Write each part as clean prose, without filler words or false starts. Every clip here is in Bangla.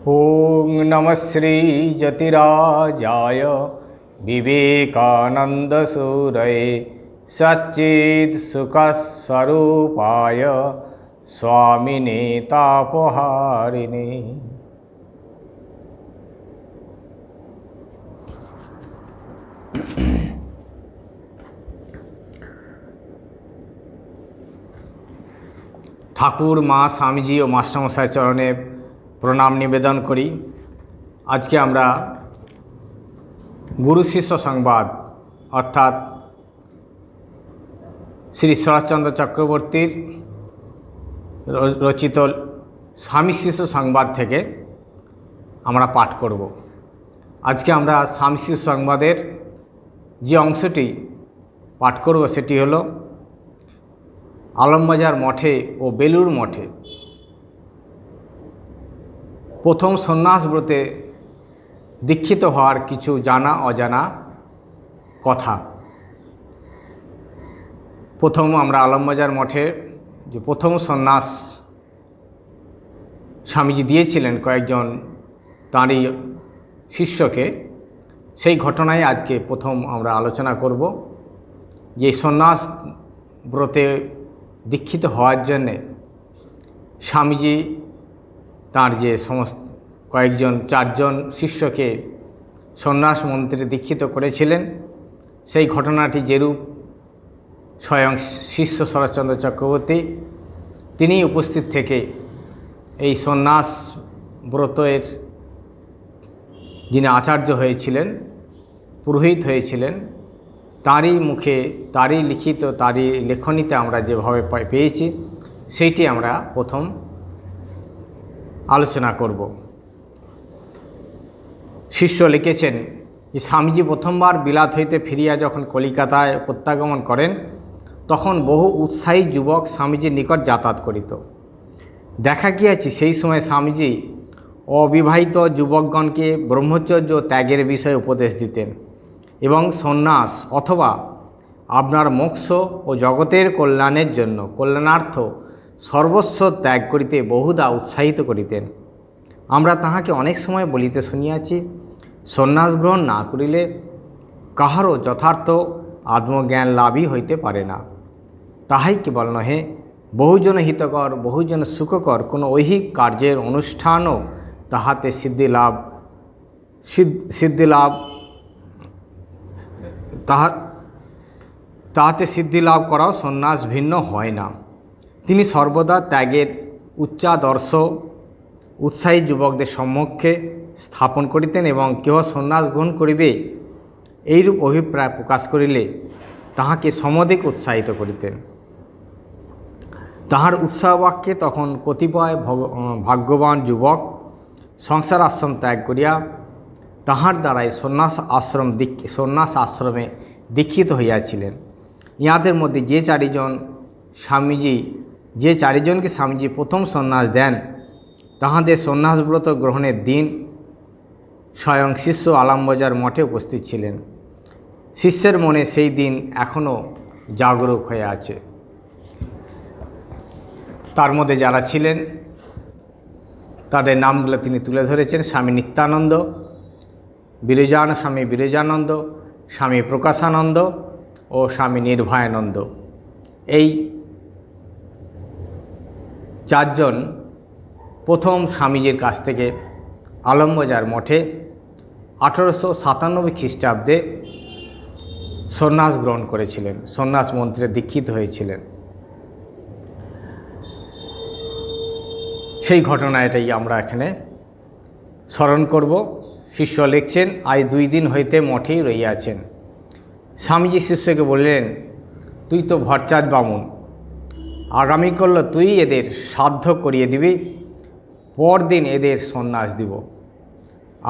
ओं नमः श्री जतिराजाय विवेकानंदसूरये सच्चित्सुखस्वरूपाय स्वामिने तापहारिणे। ঠাকুর মা স্বামীজি ও মাস্টারমশাই চরণে প্রণাম নিবেদন করি। আজকে আমরা গুরু শিষ্য সংবাদ অর্থাৎ শ্রী শরৎচন্দ্র চক্রবর্তীর রচিত স্বামী শিষ্য সংবাদ থেকে আমরা পাঠ করব। আজকে আমরা স্বামী শিষ্য সংবাদের যে অংশটি পাঠ করব সেটি হলো আলমবাজার মঠে ও বেলুড় মঠে প্রথম সন্ন্যাস ব্রতে দীক্ষিত হওয়ার কিছু জানা অজানা কথা। প্রথম আমরা আলমবাজার মঠে যে প্রথম সন্ন্যাস স্বামীজি দিয়েছিলেন কয়েকজন তাঁরই শিষ্যকে, সেই ঘটনায় আজকে প্রথম আমরা আলোচনা করব। যে সন্ন্যাস ব্রতে দীক্ষিত হওয়ার জন্যে স্বামীজি তার যে সমস্ত কয়েকজন চারজন শিষ্যকে সন্ন্যাস মন্ত্রে দীক্ষিত করেছিলেন, সেই ঘটনাটি যেরূপ স্বয়ং শিষ্য শরৎচন্দ্র চক্রবর্তী তিনি উপস্থিত থেকে এই সন্ন্যাস ব্রতের যিনি আচার্য হয়েছিলেন, পুরোহিত হয়েছিলেন, তারই মুখে তারই লিখিত তারই লেখনীতে আমরা যেভাবে পেয়েছি সেইটি আমরা প্রথম আলোচনা করব। শিষ্য লিখেছেন যে স্বামীজি প্রথমবার বিলাত হইতে ফিরিয়া যখন কলিকাতায় প্রত্যাগমন করেন তখন বহু উৎসাহী যুবক স্বামীজির নিকট যাতায়াত করিত। দেখা গিয়াছে সেই সময় স্বামীজি অবিবাহিত যুবকগণকে ব্রহ্মচর্য ত্যাগের বিষয়ে উপদেশ দিতেন এবং সন্ন্যাস অথবা আপনার মোক্ষ ও জগতের কল্যাণের জন্য কল্যাণার্থ সর্বস্ব ত্যাগ করিতে বহুধা উৎসাহিত করিতেন। আমরা তাহাকে অনেক সময় বলিতে শুনিয়াছি, সন্ন্যাস গ্রহণ না করিলে কাহারও যথার্থ আত্মজ্ঞান লাভই হইতে পারে না। তাহাই কেবল নহে, বহুজন হিতকর বহুজন সুখকর কোনো ঐহিক কার্যের অনুষ্ঠানও তাহাতে তাহাতে সিদ্ধি লাভ করাও সন্ন্যাস ভিন্ন হয় না। তিনি সর্বদা ত্যাগের উচ্চাদর্শ উৎসাহী যুবকদের সম্মুখে স্থাপন করিতেন এবং কেহ সন্ন্যাস গ্রহণ করিবে এইরূপ অভিপ্রায় প্রকাশ করিলে তাহাকে সমধিক উৎসাহিত করিতেন। তাহার উৎসাহবাক্যে তখন কতিপয় ভাগ্যবান যুবক সংসার আশ্রম ত্যাগ করিয়া তাহার দ্বারাই সন্ন্যাস আশ্রমে দীক্ষিত হইয়াছিলেন। ইহাদের মধ্যে যে চারিজনকে স্বামীজি প্রথম সন্ন্যাস দেন তাহাদের সন্ন্যাসব্রত গ্রহণের দিন স্বয়ং শিষ্য আলমবাজার মঠে উপস্থিত ছিলেন। শিষ্যের মনে সেই দিন এখনও জাগরুক হয়ে আছে। তার মধ্যে যারা ছিলেন তাদের নামগুলো তিনি তুলে ধরেছেন: স্বামী নিত্যানন্দ, স্বামী বিরজানন্দ, স্বামী প্রকাশানন্দ ও স্বামী নির্ভয়ানন্দ। এই চারজন প্রথম স্বামীজির কাছ থেকে আলমবাজার মঠে 1897 খ্রিস্টাব্দে সন্ন্যাস গ্রহণ করেছিলেন, সন্ন্যাস মন্ত্রে দীক্ষিত হয়েছিলেন। সেই ঘটনা এটাই আমরা এখানে স্মরণ করব। শিষ্য লিখছেন, আজ 2 দিন হইতে মঠেই রইয়াছেন। স্বামীজি শিষ্যকে বললেন, তুই তো ভরচাঁদ বামুন, আগামীকাল তুই এদের সাধ্য করিয়ে দিবি, পরদিন এদের সন্ন্যাস দিব।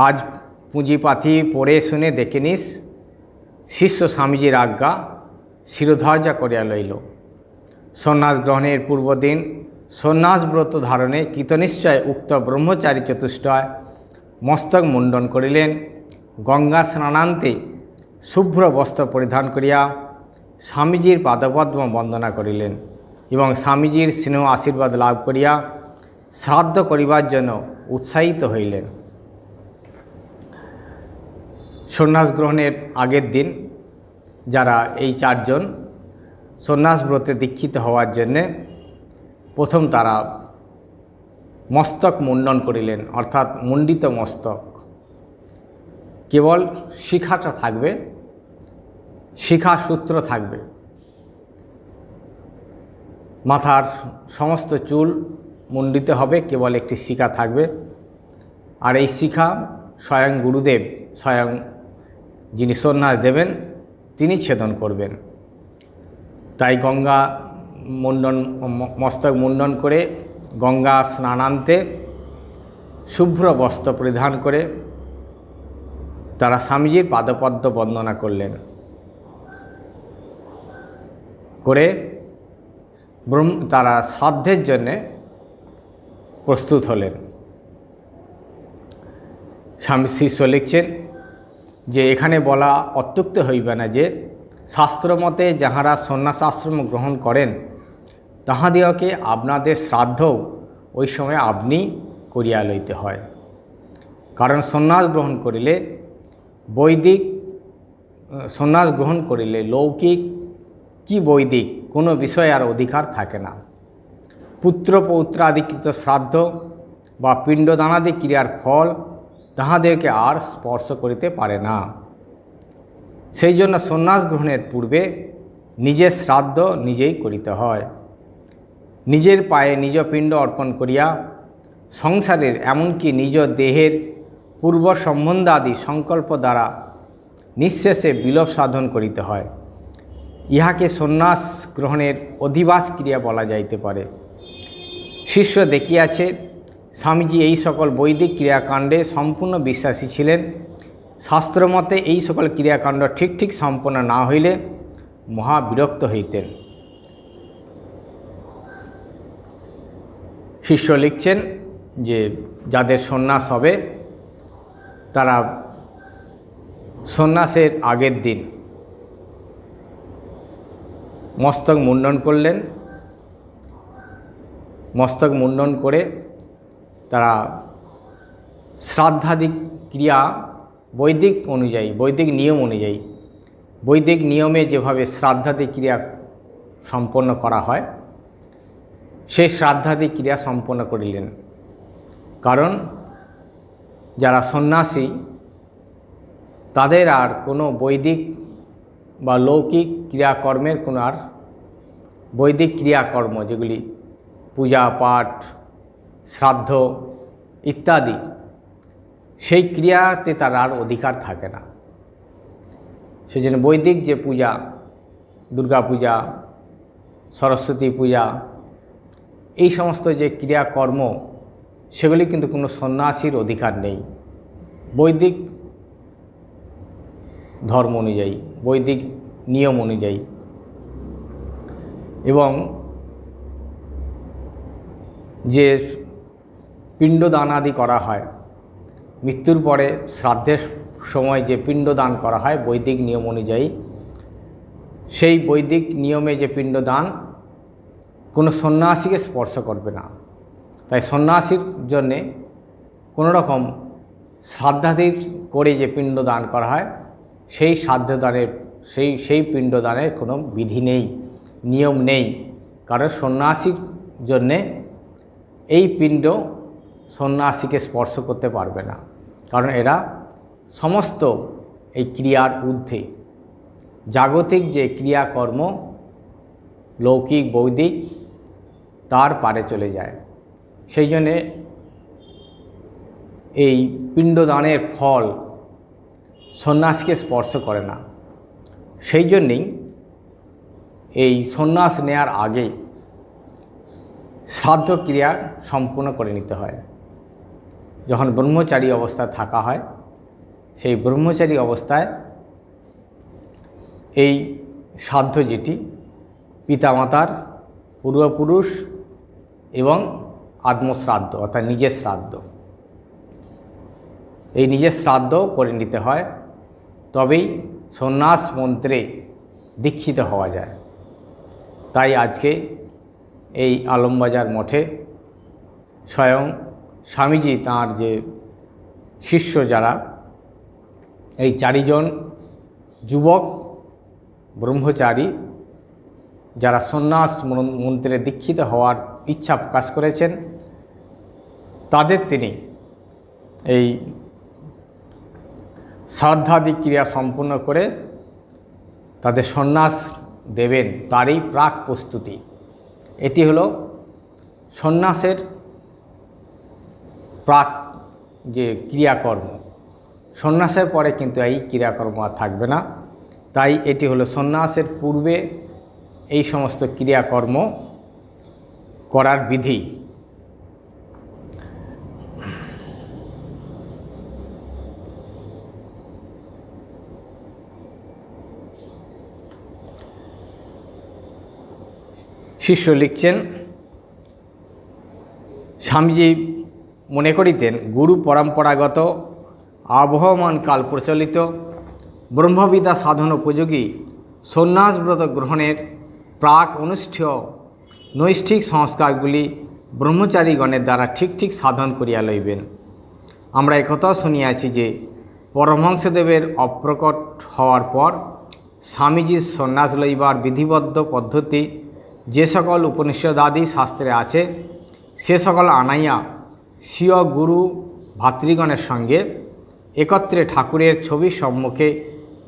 আজ পুঁজিপাথি পড়ে শুনে দেখে নিস। শিষ্য স্বামীজির আজ্ঞা শিরোধার্য করিয়া লইল। সন্ন্যাস গ্রহণের পূর্বদিন সন্ন্যাস ব্রত ধারণে কৃতনিশ্চয় উক্ত ব্রহ্মচারী চতুষ্টয় মস্তক মুণ্ডন করিলেন। গঙ্গা স্নানান্তে শুভ্র বস্ত্র পরিধান করিয়া স্বামীজির পাদপদ্ম বন্দনা করিলেন এবং স্বামীজির স্নেহ আশীর্বাদ লাভ করিয়া শ্রাদ্ধ করিবার জন্য উৎসাহিত হইলেন। সন্ন্যাস গ্রহণের আগের দিন যারা এই চারজন সন্ন্যাস ব্রতে দীক্ষিত হওয়ার জন্যে প্রথম তারা মস্তক মুন্ডন করিলেন, অর্থাৎ মুন্ডিত মস্তক, কেবল শিখাটা থাকবে, শিখা সূত্র থাকবে, মাথার সমস্ত চুল মুন্ডিত হবে, কেবল একটি শিখা থাকবে। আর এই শিখা স্বয়ং গুরুদেব, স্বয়ং যিনি সন্ন্যাস দেবেন তিনি ছেদন করবেন। তাই গঙ্গা মুন্ডন, মস্তক মুন্ডন করে গঙ্গা স্নানান্তে শুভ্র বস্ত্র পরিধান করে তারা স্বামীজির পাদপদ্ম বন্দনা করলেন, করে তারা শ্রাদ্ধের জন্যে প্রস্তুত হলেন। স্বামী শিষ্য লিখছেন যে এখানে বলা অত্যুক্ত হইবে না যে শাস্ত্রমতে যাহারা সন্ন্যাসাশ্রম গ্রহণ করেন তাহাদিওকে আপনাদের শ্রাদ্ধ ওই সময় আপনি করিয়া লইতে হয়। কারণ সন্ন্যাস গ্রহণ করিলে লৌকিক কি বৈদিক কোনো বিষয় আর অধিকার থাকে না। পুত্র পৌত্রাদিকৃত শ্রাদ্ধ বা পিণ্ডদানাদি ক্রিয়ার ফল তাহাদেরকে আর স্পর্শ করিতে পারে না। সেই জন্য সন্ন্যাস গ্রহণের পূর্বে নিজের শ্রাদ্ধ নিজেই করিতে হয়। নিজের পায়ে নিজ পিণ্ড অর্পণ করিয়া সংসারের এমনকি নিজ দেহের পূর্ব সম্বন্ধাদি সংকল্প দ্বারা নিঃশেষে বিলোপ সাধন করিতে হয়। ইহাকে সন্ন্যাস গ্রহণের অধিবাস ক্রিয়া বলা যাইতে পারে। শিষ্য দেখিয়াছে স্বামীজি এই সকল বৈদিক ক্রিয়াকাণ্ডে সম্পূর্ণ বিশ্বাসী ছিলেন। শাস্ত্রমতে এই সকল ক্রিয়াকাণ্ড ঠিক সম্পন্ন না হইলে মহা বিরক্ত হইতেন। শিষ্য লিখছেন যে যাদের সন্ন্যাস হবে তারা সন্ন্যাসের আগের দিন মস্তক মুন্ডন করলেন। মস্তক মুন্ডন করে তারা শ্রাদ্ধাদি ক্রিয়া বৈদিক অনুযায়ী, বৈদিক নিয়ম অনুযায়ী, বৈদিক নিয়মে যেভাবে শ্রাদ্ধাদি ক্রিয়া সম্পন্ন করা হয় সেই শ্রাদ্ধাদি ক্রিয়া সম্পন্ন করিলেন। কারণ যারা সন্ন্যাসী তাদের আর কোনো বৈদিক বা লৌকিক ক্রিয়াকর্মের কোনো আর বৈদিক ক্রিয়াকর্ম যেগুলি পূজা পাঠ শ্রাদ্ধ ইত্যাদি সেই ক্রিয়াতে তার আর অধিকার থাকে না। সেই জন্য বৈদিক যে পূজা, দুর্গা পূজা, সরস্বতী পূজা, এই সমস্ত যে ক্রিয়াকর্ম সেগুলি কিন্তু কোনো সন্ন্যাসীর অধিকার নেই বৈদিক ধর্ম অনুযায়ী, বৈদিক নিয়ম অনুযায়ী। এবং যে পিণ্ডদান আদি করা হয়, মৃত্যুর পরে শ্রাদ্ধের সময় যে পিণ্ডদান করা হয় বৈদিক নিয়ম অনুযায়ী, সেই বৈদিক নিয়মে যে পিণ্ডদান কোনো সন্ন্যাসীকে স্পর্শ করবে না। তাই সন্ন্যাসীর জন্যে কোনো রকম শ্রাদ্ধাদির করে যে পিণ্ডদান করা হয় সেই শ্রাদ্ধদানের সেই পিণ্ডদানের কোনো বিধি নেই, নিয়ম নেই। কারণ সন্ন্যাসীর জন্যে এই পিণ্ড সন্ন্যাসীকে স্পর্শ করতে পারবে না, কারণ এরা সমস্ত এই ক্রিয়ার ঊর্ধ্বে। জাগতিক যে ক্রিয়াকর্ম লৌকিক বৈদিক তার পারে চলে যায়। সেই জন্যে এই পিণ্ডদানের ফল সন্ন্যাসীকে স্পর্শ করে না। সেই জন্যেই এই সন্ন্যাস নেয়ার আগে শ্রাদ্ধ ক্রিয়া সম্পূর্ণ করে নিতে হয়। যখন ব্রহ্মচারী অবস্থায় থাকা হয় সেই ব্রহ্মচারী অবস্থায় এই শ্রাদ্ধ যেটি পিতামাতার, পূর্বপুরুষ এবং আত্মশ্রাদ্ধ অর্থাৎ নিজের শ্রাদ্ধ, এই নিজের শ্রাদ্ধ করে নিতে হয়, তবেই সন্ন্যাস মন্ত্রে দীক্ষিত হওয়া যায়। তাই আজকে এই আলমবাজার মঠে স্বয়ং স্বামীজি তাঁর যে শিষ্য যারা, এই 4 জন যুবক ব্রহ্মচারী যারা সন্ন্যাস মন্ত্রে দীক্ষিত হওয়ার ইচ্ছা প্রকাশ করেছেন, তাদের তিনি এই শ্রাদ্ধাদি ক্রিয়া সম্পূর্ণ করে তাদের সন্ন্যাস দেবেন, তারই প্রাক প্রস্তুতি। এটি হলো সন্ন্যাসের প্রাক যে ক্রিয়াকর্ম। সন্ন্যাসের পরে কিন্তু এই ক্রিয়াকর্ম আর থাকবে না, তাই এটি হলো সন্ন্যাসের পূর্বে এই সমস্ত ক্রিয়াকর্ম করার বিধি। শিষ্য লিখছেন, স্বামীজি মনে করিতেন গুরু পরম্পরাগত আবহমান কাল প্রচলিত ব্রহ্মবিদ্যা সাধন উপযোগী সন্ন্যাসব্রত গ্রহণের প্রাক অনুষ্ঠেয় নৈষ্ঠিক সংস্কারগুলি ব্রহ্মচারীগণের দ্বারা ঠিক ঠিক সাধন করিয়া লইবেন। আমরা একথাও শুনিয়াছি যে পরমহংসদেবের অপ্রকট হওয়ার পর স্বামীজির সন্ন্যাস লইবার বিধিবদ্ধ পদ্ধতি যে সকল উপনিষদাদি শাস্ত্রে আছে, সে সকল আনাইয়া স্বীয় গুরু ভাতৃগণের সঙ্গে একত্রে ঠাকুরের ছবির সম্মুখে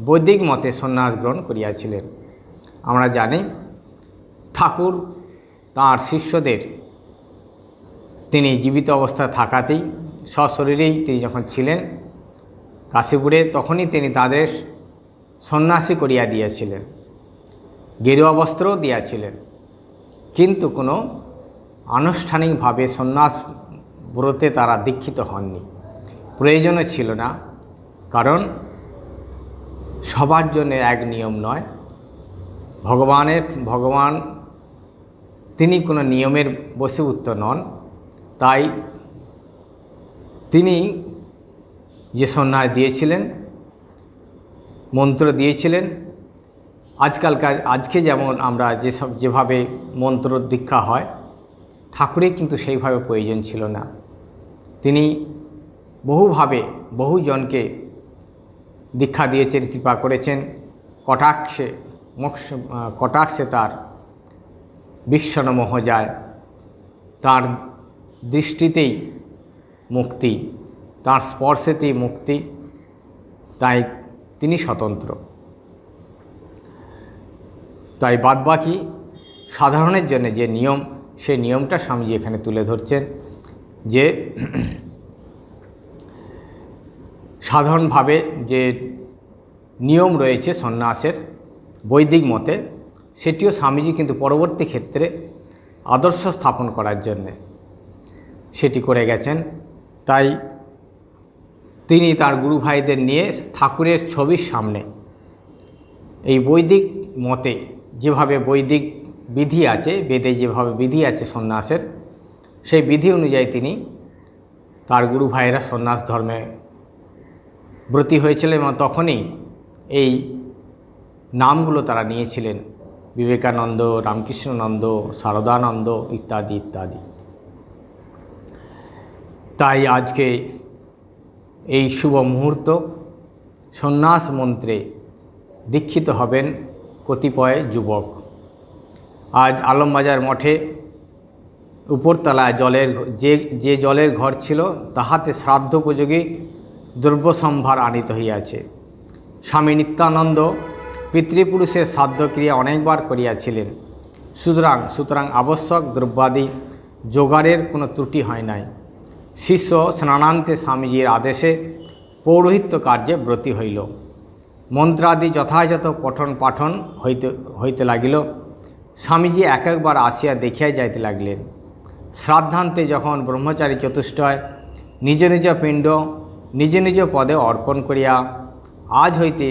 বৈদিক মতে সন্ন্যাস গ্রহণ করিয়াছিলেন। আমরা জানি ঠাকুর তাঁর শিষ্যদের তিনি জীবিত অবস্থায় থাকাতেই সশরীরেই তিনি যখন ছিলেন কাশীপুরে, তখনই তিনি তাদের সন্ন্যাসী করিয়া দিয়েছিলেন, গেরুয়া বস্ত্রও দিয়াছিলেন, কিন্তু কোনো আনুষ্ঠানিকভাবে সন্ন্যাস ব্রতে তারা দীক্ষিত হননি। প্রয়োজনও ছিল না, কারণ সবার জন্য এক নিয়ম নয়। ভগবান তিনি কোনো নিয়মের বশীভূত নন, তাই তিনি যে সন্ন্যাস দিয়েছিলেন, মন্ত্র দিয়েছিলেন, আজকে যেমন আমরা যেভাবে মন্ত্র দীক্ষা হয়, ঠাকুরের কিন্তু সেইভাবে প্রয়োজন ছিল না। তিনি বহুভাবে বহুজনকে দীক্ষা দিয়েছেন, কৃপা করেছেন। কটাক্ষে তার বিশ্বনমোহ যায়, তার দৃষ্টিতেই মুক্তি, তার স্পর্শেতেই মুক্তি, তাই তিনি স্বতন্ত্র। তাই বাদবাকি সাধারণের জন্য যে নিয়ম, সেই নিয়মটা স্বামীজি এখানে তুলে ধরছেন যে সাধারণভাবে যে নিয়ম রয়েছে সন্ন্যাসের বৈদিক মতে, সেটিও স্বামীজি কিন্তু পরবর্তী ক্ষেত্রে আদর্শ স্থাপন করার জন্যে সেটি করে গেছেন। তাই তিনি তার গুরু ভাইদের নিয়ে ঠাকুরের ছবির সামনে এই বৈদিক মতে যেভাবে বৈদিক বিধি আছে, বেদে যেভাবে বিধি আছে সন্ন্যাসের, সেই বিধি অনুযায়ী তিনি তার গুরু ভাইয়েরা সন্ন্যাস ধর্মে ব্রতী হয়েছিলেন এবং তখনই এই নামগুলো তারা নিয়েছিলেন, বিবেকানন্দ, রামকৃষ্ণনন্দ, শারদানন্দ ইত্যাদি ইত্যাদি। তাই আজকে এই শুভ মুহূর্ত সন্ন্যাস মন্ত্রে দীক্ষিত হবেন কতিপয় যুবক। আজ আলমবাজার মঠে উপরতলায় যে জলের ঘর ছিল, তাহাতে শ্রাদ্ধোপযোগী দ্রব্য সম্ভার আনিত হইয়াছে। স্বামী নিত্যানন্দ পিতৃপুরুষের শ্রাদ্ধক্রিয়া অনেকবার করিয়াছিলেন, সুতরাং আবশ্যক দ্রব্যাদি জোগাড়ের কোনো ত্রুটি হয় নাই। শিষ্য স্নানান্তে স্বামীজির আদেশে পৌরোহিত্য কার্যে ব্রতী হইল। মন্ত্রাদি যথাযথ পঠন পাঠন হইতে লাগিল। স্বামীজি একবার আসিয়া দেখিয়া যাইতে লাগিলেন। শ্রাদ্ধান্তে যখন ব্রহ্মচারী চতুষ্টয় নিজ নিজ পিণ্ড নিজ নিজ পদে অর্পণ করিয়া আজ হইতে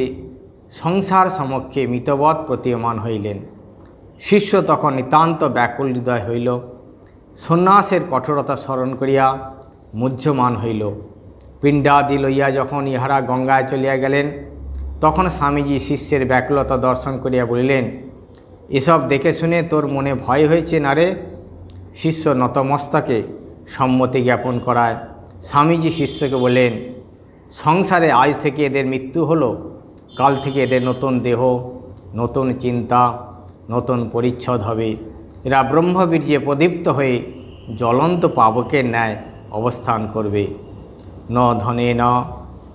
সংসার সমক্ষে মিতবৎ প্রতীয়মান হইলেন, শিষ্য তখন নিতান্ত ব্যাকুল হৃদয় হইল। সন্ন্যাসের কঠোরতা স্মরণ করিয়া মুহ্যমান হইল। পিণ্ডাদি লইয়া যখন ইহারা গঙ্গায় চলিয়া গেলেন, তখন স্বামীজি শিষ্যের ব্যাকুলতা দর্শন করিয়া বলিলেন, এসব দেখে শুনে তোর মনে ভয় হয়েছে না রে? শিষ্য নতমস্তকে সম্মতি জ্ঞাপন করায় স্বামীজি শিষ্যকে বললেন, সংসারে আজ থেকে এদের মৃত্যু হলো, কাল থেকে এদের নতুন দেহ, নতুন চিন্তা, নতুন পরিচ্ছদ হবে। এরা ব্রহ্মবীর্যে প্রদীপ্ত হয়ে জ্বলন্ত পাবকের ন্যায় অবস্থান করবে। ন ধনে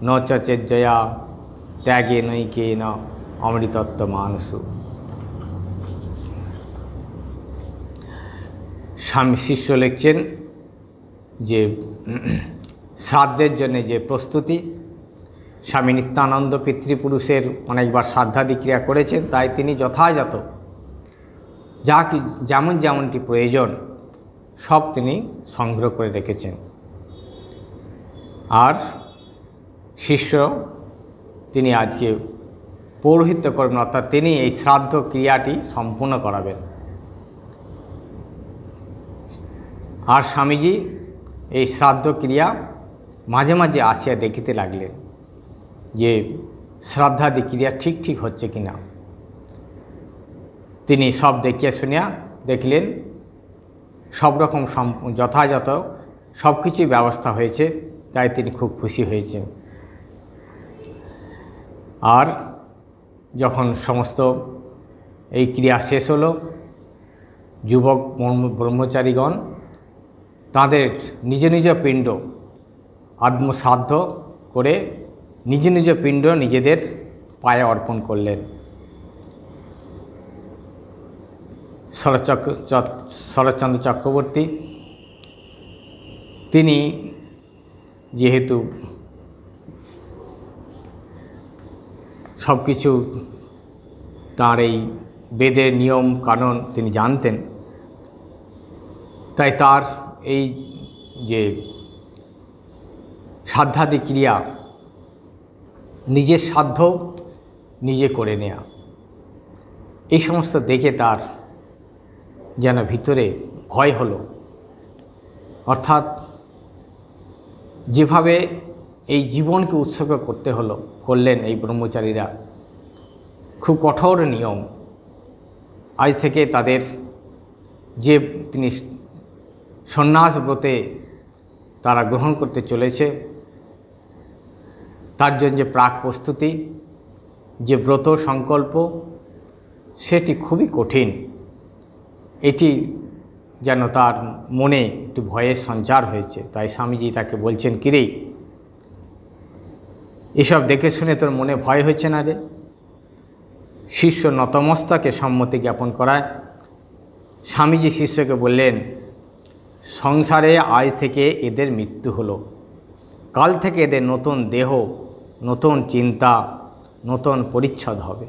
ন চেজ্জয়া ত্যাগে নৈকে ন অমৃতত্ব মানসু। স্বামী শিষ্য লিখছেন যে শ্রাদ্ধের জন্যে যে প্রস্তুতি, স্বামী নিত্যানন্দ পিতৃপুরুষের অনেকবার শ্রাদ্ধাদি ক্রিয়া করেছেন, তাই তিনি যথাযথ যেমনটি প্রয়োজন সব তিনি সংগ্রহ করে রেখেছেন। আর শিষ্য তিনি আজকে পৌরোহিত্য করবেন, অর্থাৎ তিনি এই শ্রাদ্ধ ক্রিয়াটি সম্পূর্ণ করাবেন। আর স্বামীজি এই শ্রাদ্ধ ক্রিয়া মাঝে মাঝে আসিয়া দেখিতে লাগলেন যে শ্রাদ্ধাদি ক্রিয়া ঠিক হচ্ছে কিনা। তিনি সব দেখিয়া শুনিয়া দেখলেন সব রকম যথাযথ সব কিছুই ব্যবস্থা হয়েছে, তাই তিনি খুব খুশি হয়েছেন। আর যখন সমস্ত এই ক্রিয়া শেষ হলো, যুবক ব্রহ্মচারীগণ তাদের নিজ নিজ পিণ্ড আত্মশ্রাদ্ধ করে নিজ নিজ পিণ্ড নিজেদের পায়ে অর্পণ করলেন। শরৎচন্দ্র চক্রবর্তী তিনি যেহেতু সব কিছু তাঁর এই বেদের নিয়ম কানুন তিনি জানতেন, তাই তার এই যে শ্রাদ্ধাদি ক্রিয়া নিজের সাধ্য নিজে করে নেয়া, এই সমস্ত দেখে তার যেন ভিতরে ভয় হলো। অর্থাৎ যেভাবে এই জীবনকে উৎসর্গ করলেন এই ব্রহ্মচারীরা, খুব কঠোর নিয়ম। আজ থেকে তাদের যে তিনি সন্ন্যাস ব্রতে তারা গ্রহণ করতে চলেছে, তার জন্য যে প্রাক প্রস্তুতি, যে ব্রত সংকল্প, সেটি খুবই কঠিন। এটি যেন তার মনে একটু ভয়ের সঞ্চার হয়েছে। তাই স্বামীজি তাকে বলছেন, কিরে এসব দেখে শুনে তোর মনে ভয় হচ্ছে না রে? শিষ্য নতমস্তকে সম্মতি জ্ঞাপন করায় স্বামীজি শিষ্যকে বললেন, সংসারে আজ থেকে এদের মৃত্যু হলো, কাল থেকে এদের নতুন দেহ, নতুন চিন্তা, নতুন পরিচ্ছদ হবে।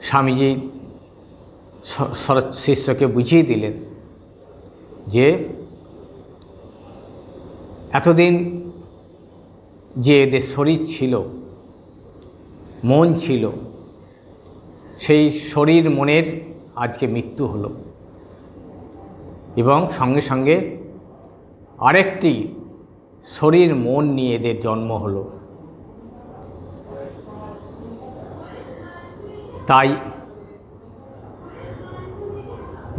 স্বামীজি শিষ্যকে বুঝিয়ে দিলেন যে এতদিন যে এদের শরীর ছিল, মন ছিল, সেই শরীর মনের আজকে মৃত্যু হলো, এবং সঙ্গে সঙ্গে আরেকটি শরীর মন নিয়ে এদের জন্ম হলো। তাই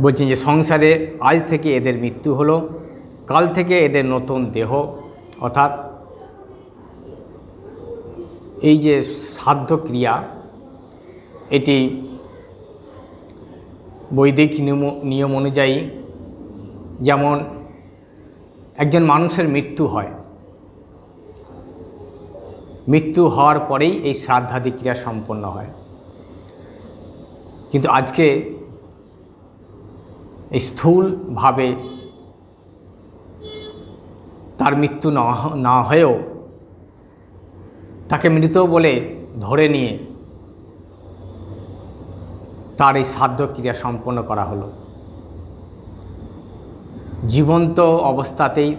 বলছেন যে সংসারে আজ থেকে এদের মৃত্যু হলো, কাল থেকে এদের নতুন দেহ, অর্থাৎ এই যে শ্রাদ্ধ ক্রিয়া, এটি বৈদিক নিয়ম অনুযায়ী যেমন একজন মানুষের মৃত্যু হয়, মৃত্যু হওয়ার পরেই এই শ্রাদ্ধাদি ক্রিয়া সম্পন্ন হয়। কিন্তু আজকে এই স্থূলভাবে তার মৃত্যু না হয়েও তাকে মৃত বলে ধরে নিয়ে তার এই শ্রাদ্ধ ক্রিয়া সম্পন্ন করা হলো। জীবন্ত অবস্থাতেই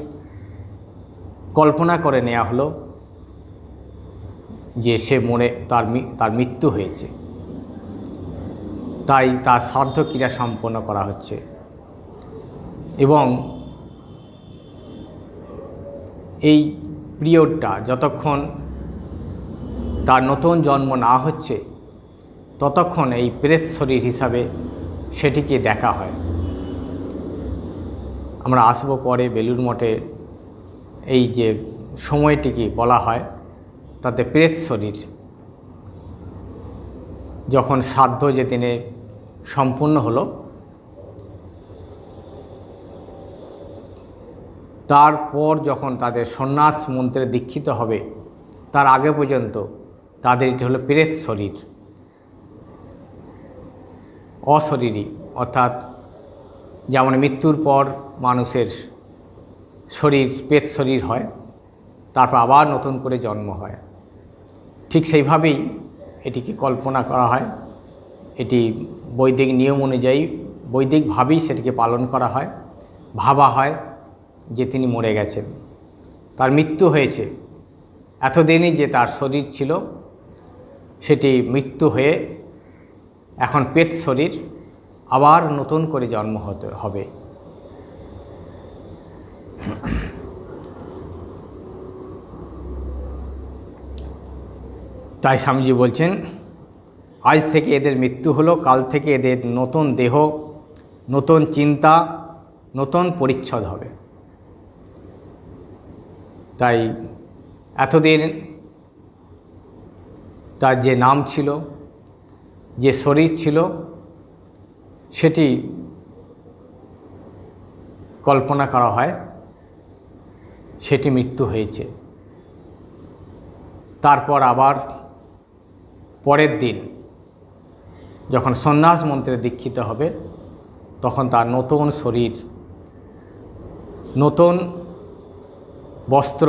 কল্পনা করে নেওয়া হলো যে সে মরে তার মৃত্যু হয়েছে, তাই তার শ্রাদ্ধ ক্রিয়া সম্পন্ন করা হচ্ছে। এবং এই পিরিয়ডটা যতক্ষণ তার নতুন জন্ম না হচ্ছে, ততক্ষণ এই প্রেত শরীর হিসাবে সেটিকে দেখা হয়। আমরা আসবো পরে বেলুড় মঠে এই যে সময়টিকে বলা হয়, তাতে প্রেত শরীর যখন শ্রাদ্ধ যেদিনে সম্পূর্ণ হলো, তারপর যখন তাদের সন্ন্যাস মন্ত্রে দীক্ষিত হবে, তার আগে পর্যন্ত তাদের এটি হলো প্রেত শরীর, অশরীরী। অর্থাৎ যেমন মৃত্যুর পর মানুষের শরীর প্রেত শরীর হয়, তারপর আবার নতুন করে জন্ম হয়, ঠিক সেইভাবেই এটিকে কল্পনা করা হয়। এটি বৈদিক নিয়ম অনুযায়ী, বৈদিকভাবেই সেটিকে পালন করা হয়। ভাবা হয় যে তিনি মরে গেছেন, তার মৃত্যু হয়েছে, এতদিনই যে তার শরীর ছিল সেটি মৃত্যু হয়ে এখন প্রেত শরীর, আবার নতুন করে জন্ম হতে হবে। তাই স্বামীজি বলছেন, আজ থেকে এদের মৃত্যু হলো, কাল থেকে এদের নতুন দেহ, নতুন চিন্তা, নতুন পরিচ্ছদ হবে। তাই এতদিন তার যে নাম ছিল, যে শরীর ছিল, সেটি কল্পনা করা হয় সেটি মৃত্যু হয়েছে। তারপর আবার পরের দিন যখন সন্ন্যাস মন্ত্রে দীক্ষিত হবে, তখন তার নতুন শরীর, নতুন বস্ত্র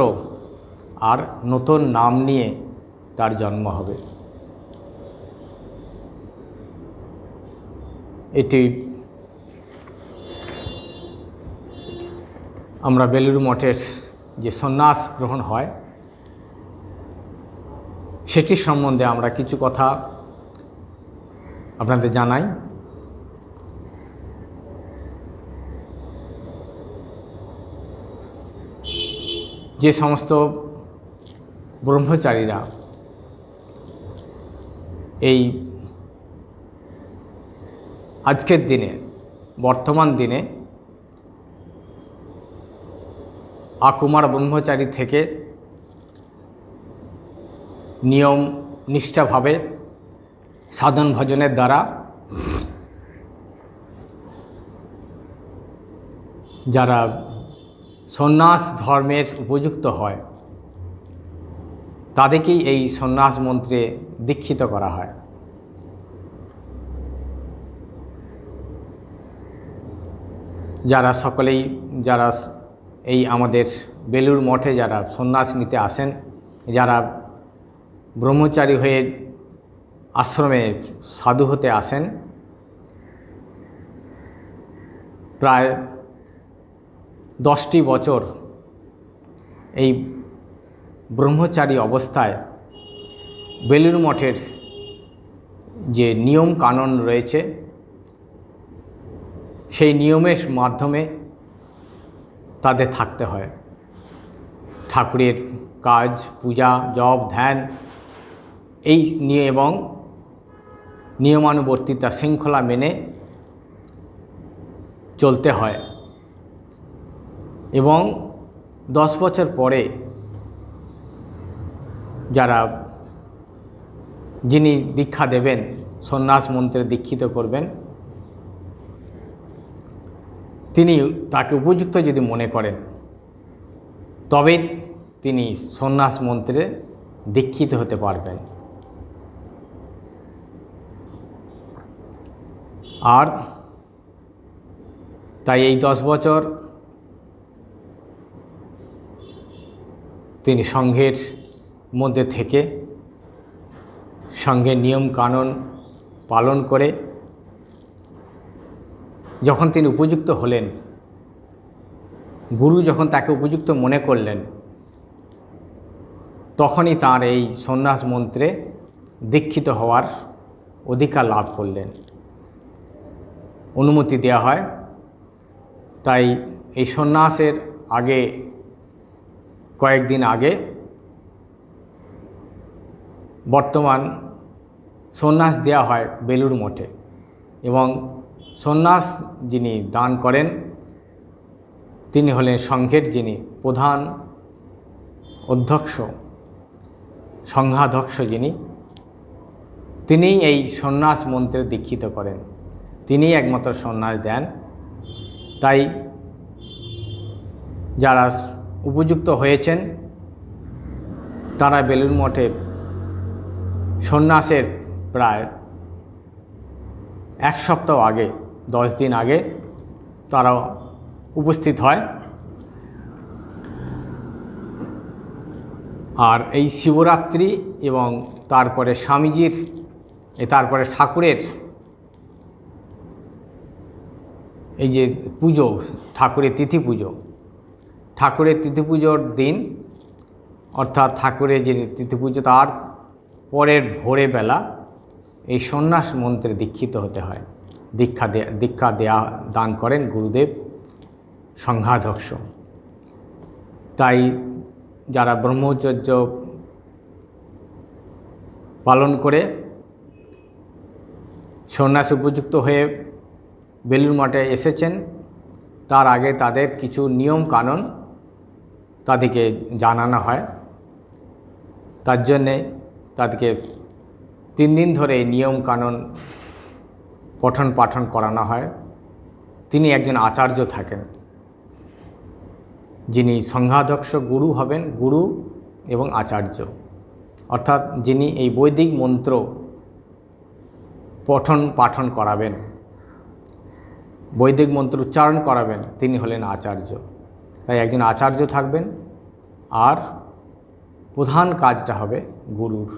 আর নতুন নাম নিয়ে তার জন্ম হবে। এটি আমরা বেলুড় মঠের যে সন্ন্যাস গ্রহণ হয় সেটির সম্বন্ধে আমরা কিছু কথা আপনাদের জানাই। যে সমস্ত ব্রহ্মচারীরা এই আজকের দিনে, বর্তমান দিনে আকুমার ব্রহ্মচারী থেকে নিয়ম নিষ্ঠাভাবে সাধন ভজনের দ্বারা যারা সন্ন্যাস ধর্মের উপযুক্ত হয়, তাদেরকেই এই সন্ন্যাস মন্ত্রে দীক্ষিত করা হয়। যারা সকলেই, যারা এই আমাদের বেলুড় মঠে যারা সন্ন্যাস নিতে আসেন, যারা ব্রহ্মচারী হয়ে আশ্রমে সাধু হতে আসেন, প্রায় 10টি বছর এই ব্রহ্মচারী অবস্থায় বেলুড় মঠের যে নিয়ম কানুন রয়েছে সেই নিয়মের মাধ্যমে তাদের থাকতে হয়। ঠাকুরের কাজ, পূজা, জপ, ধ্যান এই নিয়ে এবং নিয়মানুবর্তিতা শৃঙ্খলা মেনে চলতে হয়। এবং 10 বছর পরে যিনি দীক্ষা দেবেন, সন্ন্যাস মন্ত্রে দীক্ষিত করবেন, তিনি তাকে উপযুক্ত যদি মনে করেন, তবে তিনি সন্ন্যাস মন্ত্রে দীক্ষিত হতে পারবেন। আর তাই এই 10 বছর তিনি সংঘের মধ্যে থেকে সংঘের নিয়ম কানুন পালন করে যখন তিনি উপযুক্ত হলেন, গুরু যখন তাকে উপযুক্ত মনে করলেন, তখনই তার এই সন্ন্যাস মন্ত্রে দীক্ষিত হওয়ার অধিকার লাভ করলেন, অনুমতি দেওয়া হয়। তাই এই সন্ন্যাসের আগে, কয়েকদিন আগে বর্তমান সন্ন্যাস দেওয়া হয় বেলুড় মঠে, এবং সন্ন্যাস যিনি দান করেন তিনি হলেন সংঘের যিনি প্রধান অধ্যক্ষ, সংঘাধ্যক্ষ যিনি, তিনিই এই সন্ন্যাস মন্ত্রে দীক্ষিত করেন, তিনিই একমাত্র সন্ন্যাস দেন। তাই যারা উপযুক্ত হয়েছেন তারা বেলুড় মঠে সন্ন্যাসের প্রায় 1 সপ্তাহ আগে, 10 দিন আগে তারা উপস্থিত হয়। আর এই শিবরাত্রি এবং তারপরে স্বামীজির তারপরে ঠাকুরের এই যে পুজো, ঠাকুরের তিথি পুজোর দিন, অর্থাৎ ঠাকুরের যে তিথি পুজো তার পরের ভোরে বেলা এই সন্ন্যাস মন্ত্রে দীক্ষিত হতে হয়। দীক্ষা দেয়া দান করেন গুরুদেব সংঘাধ্যক্ষ। তাই যারা ব্রহ্মচর্য পালন করে সন্ন্যাস উপযুক্ত হয়ে বেলুড় মঠে এসেছেন, তার আগে তাদের কিছু নিয়ম কানুন তাদেরকে জানানো হয়। তার জন্যে তাদেরকে 3 দিন ধরে এই নিয়ম কানুন পঠন পাঠন করানো হয়। তিনি একজন আচার্য থাকেন, যিনি সংঘাধ্যক্ষ গুরু হবেন, গুরু এবং আচার্য, অর্থাৎ যিনি এই বৈদিক মন্ত্র পঠন পাঠন করাবেন, বৈদিক মন্ত্র উচ্চারণ করাবেন, তিনি হলেন আচার্য। তাই একজন আচার্য থাকবেন, আর প্রধান কাজটা হবে গুরুর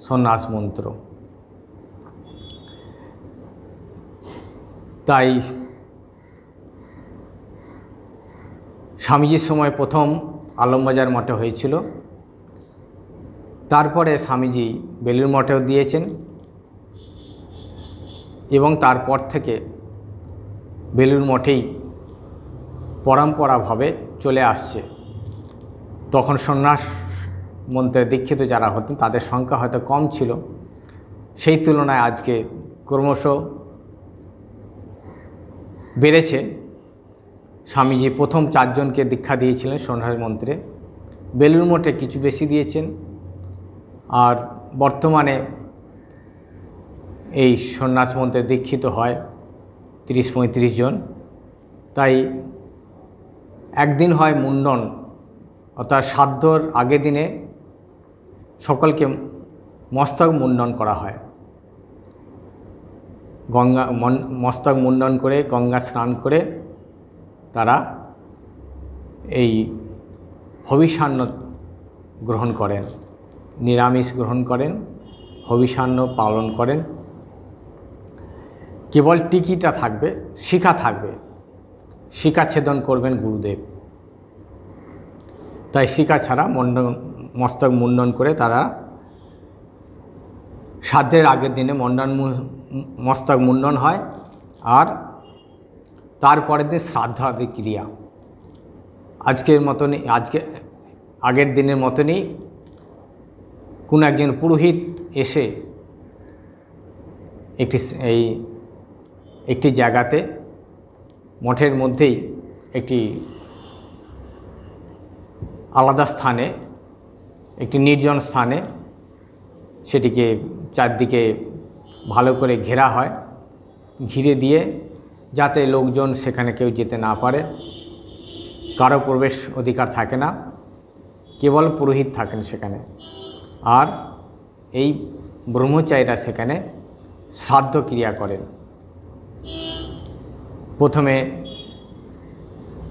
সন্ন্যাস মন্ত্র। তাই স্বামীজির সময় প্রথম আলমবাজার মঠে হয়েছিল, তারপরে স্বামীজি বেলুড় মঠেও দিয়েছেন, এবং তারপর থেকে বেলুড় মঠেই পরম্পরাভাবে চলে আসছে। তখন সন্ন্যাস মন্ত্রে দীক্ষিত যারা হতেন তাদের সংখ্যা হয়তো কম ছিল, সেই তুলনায় আজকে ক্রমশ বেড়েছে। স্বামীজি প্রথম 4 জনকে দীক্ষা দিয়েছিলেন সন্ন্যাস মন্ত্রে, বেলুড় মঠে কিছু বেশি দিয়েছেন, আর বর্তমানে এই সন্ন্যাস মন্ত্রে দীক্ষিত হয় 30-35 জন। তাই একদিন হয় মুন্ডন, অর্থাৎ শ্রাদ্ধর আগের দিনে সকলকে মস্তক মুন্ডন করা হয়। মস্তক মুন্ডন করে গঙ্গা স্নান করে তারা এই হবিষান্ন গ্রহণ করেন, নিরামিষ গ্রহণ করেন, হবিষান্ন পালন করেন। কেবল টিকিটা থাকবে, শিখা থাকবে, শিখা ছেদন করবেন গুরুদেব। তাই শিখা ছাড়া মস্তক মুন্ডন করে তারা শ্রাদ্ধের আগের দিনে মস্তক মুন্ডন হয়, আর তারপরের দিন শ্রাদ্ধাদি ক্রিয়া আগের দিনের মতনই কোনো একজন পুরোহিত এসে একটি জায়গাতে মঠের মধ্যেই একটি আলাদা স্থানে, একটি নির্জন স্থানে সেটিকে চারদিকে ভালো করে ঘেরা হয়, ঘিরে দিয়ে যাতে লোকজন সেখানে কেউ যেতে না পারে, কারো প্রবেশ অধিকার থাকে না, কেবল পুরোহিত থাকেন সেখানে। আর এই ব্রহ্মচারীরা সেখানে শ্রাদ্ধ ক্রিয়া করেন। প্রথমে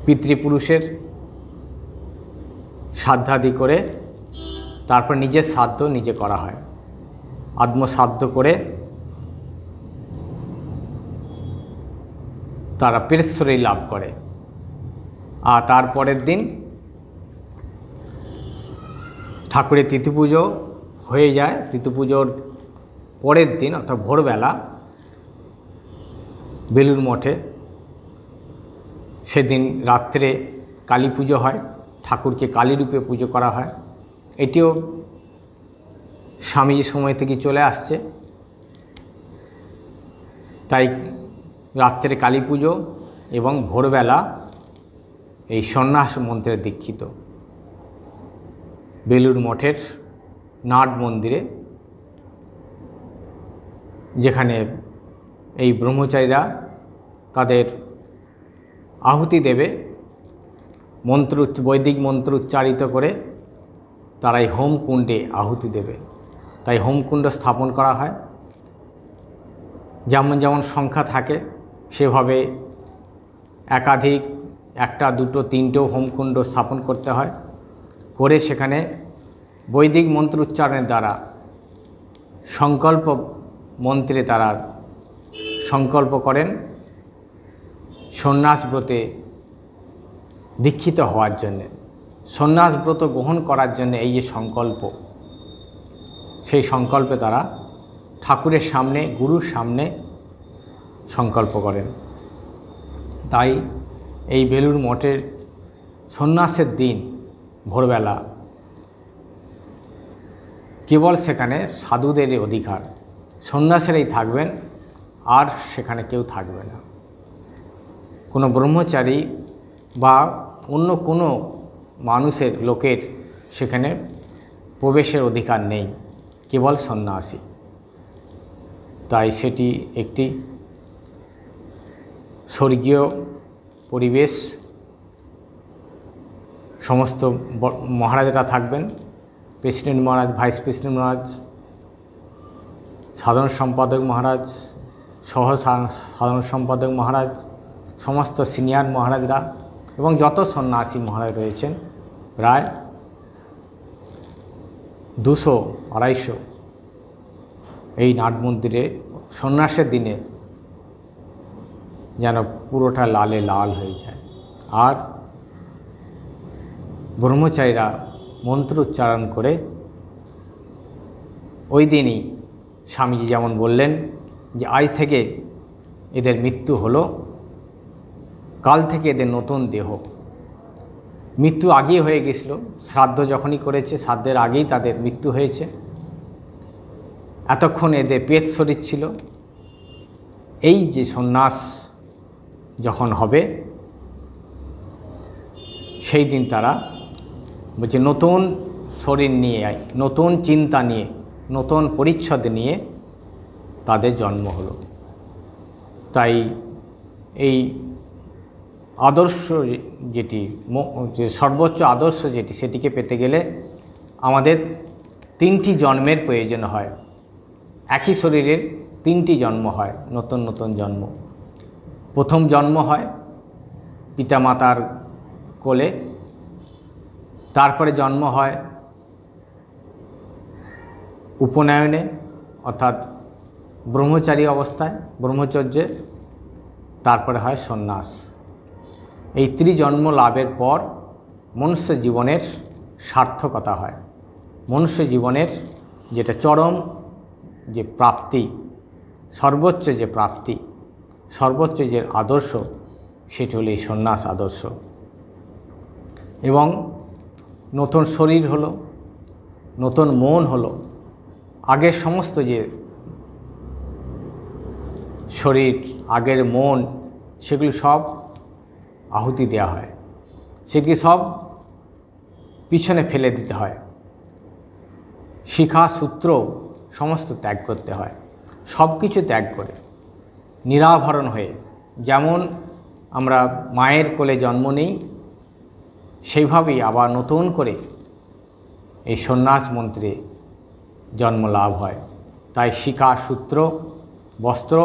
পিতৃপুরুষের শ্রাদ্ধাদি করে তারপর নিজের শ্রাদ্ধ নিজে করা হয়, আত্মশ্রাদ্ধ করে তারা পেরেশ্বরী লাভ করে। আর তারপরের দিন ঠাকুরের তিথি পুজো হয়ে যায়। তিথি পুজোর পরের দিন অর্থাৎ ভোরবেলা বেলুড় মঠে সেদিন রাত্রে কালী পুজো হয়, ঠাকুরকে কালী রূপে পুজো করা হয়। এটিও স্বামীজির সময় থেকে চলে আসছে। তাই রাত্রে কালী পুজো এবং ভোরবেলা এই সন্ন্যাস মন্ত্রে দীক্ষিত। বেলুড় মঠের নাট মন্দিরে, যেখানে এই ব্রহ্মচারীরা তাদের আহুতি দেবে, বৈদিক মন্ত্র উচ্চারিত করে তারা এই হোমকুণ্ডে আহুতি দেবে। তাই হোমকুণ্ড স্থাপন করা হয়। যেমন যেমন সংখ্যা থাকে সেভাবে একাধিক, একটা, দুটো, তিনটেও হোমকুণ্ড স্থাপন করতে হয়। করে সেখানে বৈদিক মন্ত্র উচ্চারণের দ্বারা সংকল্প মন্ত্রে তারা সংকল্প করেন সন্ন্যাস ব্রতে দীক্ষিত হওয়ার জন্যে, সন্ন্যাস ব্রত গ্রহণ করার জন্য। এই যে সংকল্প, সেই সংকল্পে তারা ঠাকুরের সামনে, গুরুর সামনে সংকল্প করেন। তাই এই বেলুড় মঠের সন্ন্যাসের দিন ভোরবেলা কেবল সেখানে সাধুদেরই অধিকার, সন্ন্যাসীরাই থাকবেন, আর সেখানে কেউ থাকবে না। কোনো ব্রহ্মচারী বা অন্য কোনো মানুষের, লোকের সেখানে প্রবেশের অধিকার নেই, কেবল সন্ন্যাসী। তাই সেটি একটি স্বর্গীয় পরিবেশ। সমস্ত মহারাজরা থাকবেন, প্রেসিডেন্ট মহারাজ, ভাইস প্রেসিডেন্ট মহারাজ, সাধারণ সম্পাদক মহারাজ, সহ সাধারণ সম্পাদক মহারাজ, সমস্ত সিনিয়র মহারাজরা এবং যত সন্ন্যাসী মহারাজ রয়েছেন, প্রায় 200-250 এই নাট মন্দিরে সন্ন্যাসের দিনে যেন পুরোটা লালে লাল হয়ে যায়। আর ব্রহ্মচারীরা মন্ত্র উচ্চারণ করে ওই দিনই স্বামীজি যেমন বললেন যে আজ থেকে এদের মৃত্যু হলো, কাল থেকে এদের নতুন দেহ। মৃত্যু আগেই হয়ে গেছিল, শ্রাদ্ধ যখনই করেছে শ্রাদ্ধের আগেই তাদের মৃত্যু হয়েছে। এতক্ষণ এদের পেট শরীর ছিল। এই যে সন্ন্যাস যখন হবে সেই দিন তারা বলছে নতুন শরীর নিয়ে, নতুন চিন্তা নিয়ে, নতুন পরিচ্ছদ নিয়ে তাদের জন্ম হলো। তাই এই আদর্শ যেটি, যে সর্বোচ্চ আদর্শ যেটি, সেটিকে পেতে গেলে আমাদের 3টি জন্মের প্রয়োজন হয়। একই শরীরের 3টি জন্ম হয়, নতুন নতুন জন্ম। প্রথম জন্ম হয় পিতামাতার কোলে, তারপরে জন্ম হয় উপনয়নে, অর্থাৎ ব্রহ্মচারী অবস্থায়, ব্রহ্মচর্যে, তারপরে হয় সন্ন্যাস। এই ত্রিজন্ম লাভের পর মনুষ্য জীবনের সার্থকতা হয়। মনুষ্য জীবনের যেটা চরম যে প্রাপ্তি, সর্বোচ্চ যে প্রাপ্তি, সর্বোচ্চ যে আদর্শ, সেটি হলো এই সন্ন্যাস আদর্শ। এবং নতুন শরীর হলো, নতুন মন হলো। আগের সমস্ত যে শরীর, আগের মন, সেগুলো সব আহুতি দেওয়া হয়, সেগুলি সব পিছনে ফেলে দিতে হয়। শিখা সূত্র সমস্ত ত্যাগ করতে হয়। সব কিছু ত্যাগ করে নিরাভরণ হয়ে, যেমন আমরা মায়ের কোলে জন্ম নিই, সেইভাবেই আবার নতুন করে এই সন্ন্যাস মন্ত্রে জন্ম লাভ হয়। তাই শিখা সূত্র বস্ত্র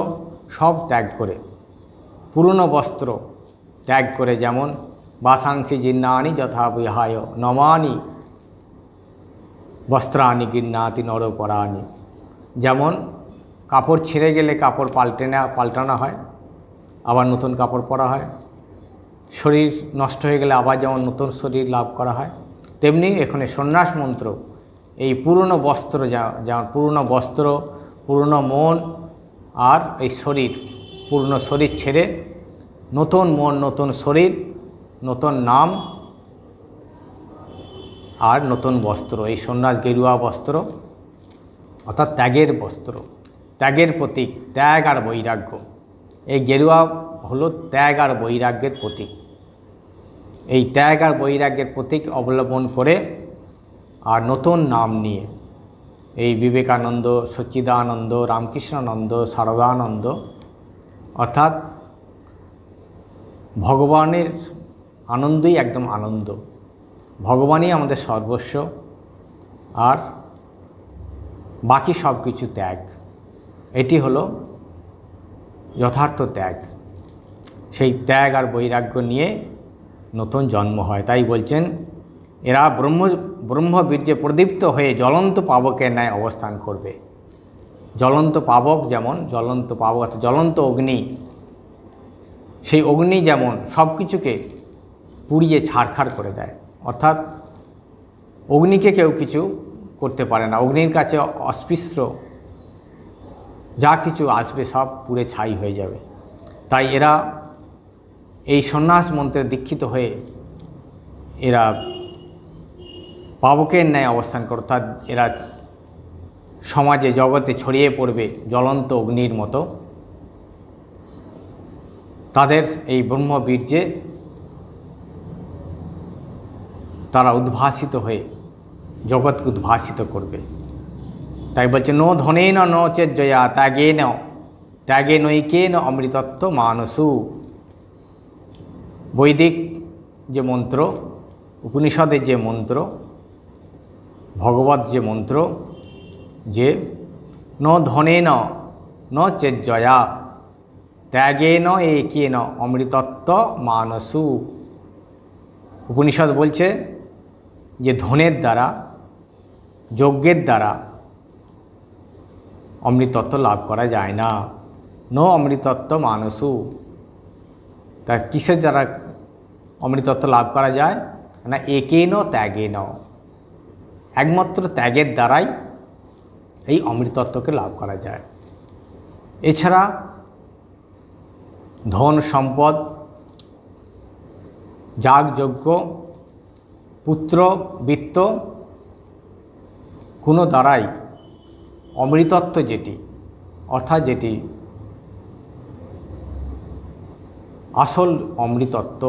সব ত্যাগ করে, পুরনো বস্ত্র ত্যাগ করে, যেমন বাসাংসি জীর্ণানি যথা বিহায় নমানি বস্ত্রাণি গৃহ্ণাতি নরপরাণি। যেমন কাপড় ছিঁড়ে গেলে কাপড় পাল্টানো হয়, আবার নতুন কাপড় পরা হয়। শরীর নষ্ট হয়ে গেলে আবার যেমন নতুন শরীর লাভ করা হয়, তেমনি এখানে সন্ন্যাস মন্ত্র এই পুরনো বস্ত্র, যেমন পুরনো বস্ত্র, পুরনো মন আর এই শরীর, পুরনো শরীর ছেড়ে নতুন মন, নতুন শরীর, নতুন নাম আর নতুন বস্ত্র, এই সন্ন্যাস গেরুয়া বস্ত্র, অর্থাৎ ত্যাগের বস্ত্র, ত্যাগের প্রতীক, ত্যাগ আর বৈরাগ্য। এই গেরুয়া হলো ত্যাগ আর বৈরাগ্যের প্রতীক। এই ত্যাগ আর বৈরাগ্যের প্রতীক অবলম্বন করে আর নতুন নাম নিয়ে এই বিবেকানন্দ, সচ্চিদানন্দ, রামকৃষ্ণানন্দ, শারদানন্দ, অর্থাৎ ভগবানের আনন্দই একদম আনন্দ, ভগবানই আমাদের সর্বস্ব, আর বাকি সব কিছু ত্যাগ। এটি হলো যথার্থ ত্যাগ। সেই ত্যাগ আর বৈরাগ্য নিয়ে নতুন জন্ম হয়। তাই বলছেন এরা ব্রহ্মবীর্যে প্রদীপ্ত হয়ে জ্বলন্ত পাবকের ন্যায় অবস্থান করবে। জ্বলন্ত পাবক যেমন জ্বলন্ত পাবক অর্থাৎ জ্বলন্ত অগ্নি, সেই অগ্নি যেমন সব কিছুকে পুড়িয়ে ছারখার করে দেয়, অর্থাৎ অগ্নিকে কেউ কিছু করতে পারে না। অগ্নির কাছে অস্পৃশ্য যা কিছু আসবে সব পুড়ে ছাই হয়ে যাবে। তাই এরা এই সন্ন্যাস মন্ত্রে দীক্ষিত হয়ে এরা পাবকের ন্যায় অবস্থান করে, অর্থাৎ এরা সমাজে জগতে ছড়িয়ে পড়বে জ্বলন্ত অগ্নির মতো। তাদের এই ব্রহ্মবীর্যে তারা উদ্ভাসিত হয়ে জগৎকে উদ্ভাসিত করবে। তাই বলছে নো ধনেন ন চেজ্জয়া ত্যাগে নৈকেন অমৃতত্ব মানসু। বৈদিক যে মন্ত্র, উপনিষদের যে মন্ত্র, ভগবত যে মন্ত্র, যে ন ধনেন ন চেজ্জয়া ত্যাগেন একেন অমৃতত্ব মানসু। উপনিষদ বলছে যে ধনের দ্বারা, যজ্ঞের দ্বারা অমৃতত্ব লাভ করা যায় না। ন অমৃতত্ব মানসু। তা কিসের দ্বারা অমৃতত্ব লাভ করা যায় না? একেন ত্যাগেন, একমাত্র ত্যাগের দ্বারাই এই অমৃতত্বকে লাভ করা যায়। এছাড়া ধন সম্পদ, যাগযজ্ঞ, পুত্র বৃত্ত কোনো দ্বারাই অমৃতত্ব যেটি, অর্থাৎ যেটি আসল অমৃতত্ব,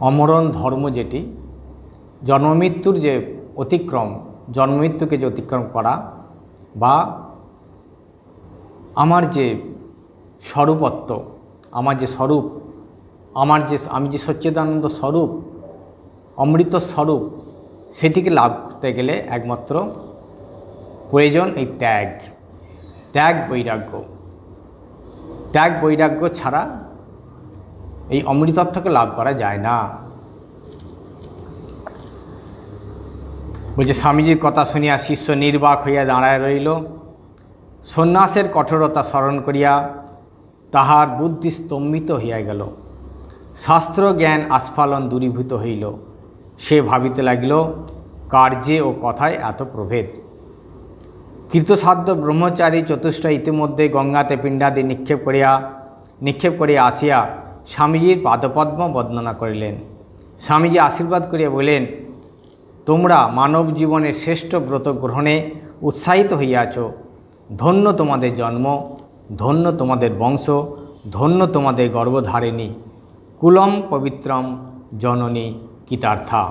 অমরণ ধর্ম, যেটি জন্মমৃত্যুর যে অতিক্রম, জন্মমৃত্যুকে যে অতিক্রম করা, বা আমার যে স্বরূপত্ব, আমার যে স্বরূপ, আমি যে সচ্চিদানন্দ স্বরূপ, অমৃত স্বরূপ, সেটিকে লাভ করতে গেলে একমাত্র প্রয়োজন এই ত্যাগ বৈরাগ্য। ত্যাগ বৈরাগ্য ছাড়া এই অমৃতত্বকে লাভ করা যায় না। বলছে স্বামীজির কথা শুনিয়া শিষ্য নির্বাক হইয়া দাঁড়ায় রইল। সন্ন্যাসের কঠোরতা স্মরণ করিয়া তাহার বুদ্ধি স্তম্ভিত হইয়া গেল। শাস্ত্র জ্ঞান আস্ফালন দূরীভূত হইল। সে ভাবিতে লাগিল কার্যে ও কথায় এত প্রভেদ। কৃতসাধ্য ব্রহ্মচারী চতুষ্ট ইতিমধ্যে গঙ্গাতে পিণ্ডাদি নিক্ষেপ করিয়া আসিয়া স্বামীজির পাদপদ্ম বন্দনা করিলেন। স্বামীজি আশীর্বাদ করিয়া বলিলেন, তোমরা মানব জীবনের শ্রেষ্ঠ ব্রত গ্রহণে উৎসাহিত হইয়াছ। ধন্য তোমাদের জন্ম, ধন্য তোমাদের বংশ, ধন্য তোমাদের গর্ভধারিণী। কুলম পবিত্রম জননী কৃতার্থা।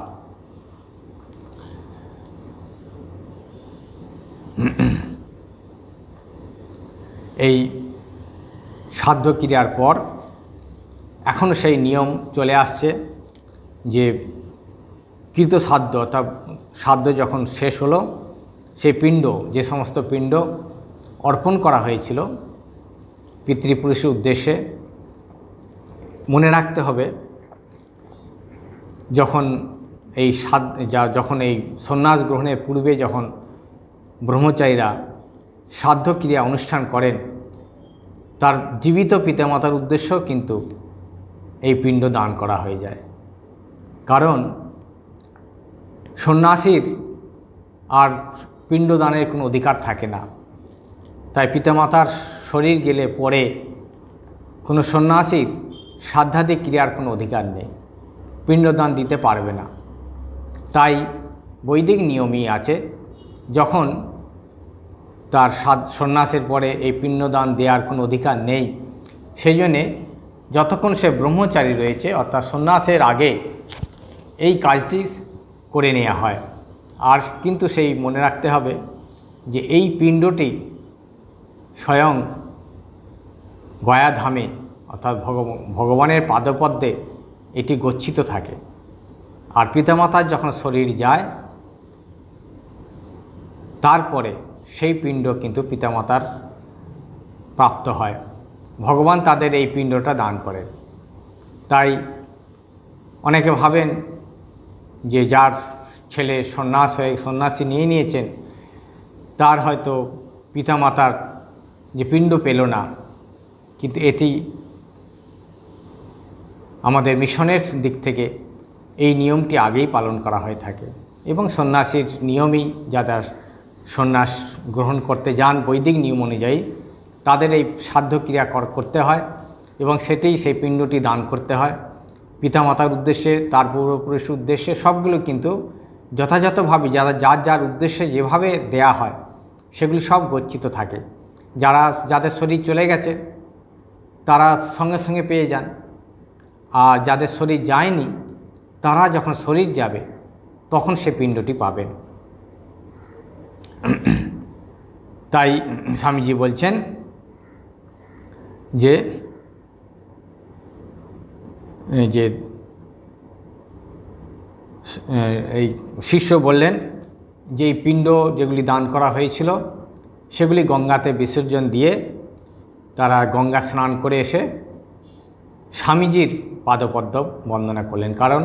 এই সাধ্য ক্রিয়ার পর এখনও সেই নিয়ম চলে আসছে যে কৃতসাধ্য, অর্থাৎ সাধ্য যখন শেষ হলো, সেই পিণ্ড, যে সমস্ত পিণ্ড অর্পণ করা হয়েছিল পিতৃপুরুষের উদ্দেশ্যে, মনে রাখতে হবে যখন এই সন্ন্যাস গ্রহণের পূর্বে যখন ব্রহ্মচারীরা সাধ্য ক্রিয়া অনুষ্ঠান করেন, তার জীবিত পিতামাতার উদ্দেশ্য কিন্তু এই পিণ্ড দান করা হয়ে যায়। কারণ সন্ন্যাসীর আর পিণ্ড দানের কোনো অধিকার থাকে না। তাই পিতামাতার শরীর গেলে পরে কোনো সন্ন্যাসীর সাধ্যাদি ক্রিয়ার কোনো অধিকার নেই, পিণ্ডদান দিতে পারবে না। তাই বৈদিক নিয়মই আছে, যখন তার সন্ন্যাসের পরে এই পিণ্ডদান দেওয়ার কোনো অধিকার নেই, সেই জন্যে যতক্ষণ সে ব্রহ্মচারী রয়েছে অর্থাৎ সন্ন্যাসের আগে এই কাজটি করে নেওয়া হয়। আর কিন্তু সেই মনে রাখতে হবে যে এই পিণ্ডটি স্বয়ং গয়াধামে অর্থাৎ ভগবানের পাদপদ্মে এটি গচ্ছিত থাকে। আর পিতামাতার যখন শরীর যায় তারপরে সেই পিণ্ড কিন্তু পিতামাতার প্রাপ্ত হয়, ভগবান তাদের এই পিণ্ডটা দান করেন। তাই অনেকে ভাবেন যে যার ছেলে সন্ন্যাসী নিয়ে নিয়েছেন তার হয়তো পিতামাতার যে পিণ্ড পেল না, কিন্তু এটি আমাদের মিশনের দিক থেকে এই নিয়মটি আগেই পালন করা হয়ে থাকে এবং সন্ন্যাসীর নিয়মই যারা সন্ন্যাস গ্রহণ করতে যান বৈদিক নিয়ম অনুযায়ী তাদের এই সাধ্যক্রিয়া করতে হয় এবং সেই পিণ্ডটি দান করতে হয় পিতামাতার উদ্দেশ্যে, তার পূর্বপুরুষের উদ্দেশ্যে। সবগুলো কিন্তু যথাযথভাবে যার উদ্দেশ্যে যেভাবে দেয়া হয় সেগুলি সব গচ্ছিত থাকে। যাদের শরীর চলে গেছে তারা সঙ্গে সঙ্গে পেয়ে যান, আর যাদের শরীর যায়নি তারা যখন শরীর যাবে তখন সে পিণ্ডটি পাবেন। তাই স্বামীজি বলছেন যে এই শিষ্য বললেন যে এই পিণ্ড যেগুলি দান করা হয়েছিল সেগুলি গঙ্গাতে বিসর্জন দিয়ে তারা গঙ্গা স্নান করে এসে স্বামীজির পাদপদ্ম বন্দনা করলেন, কারণ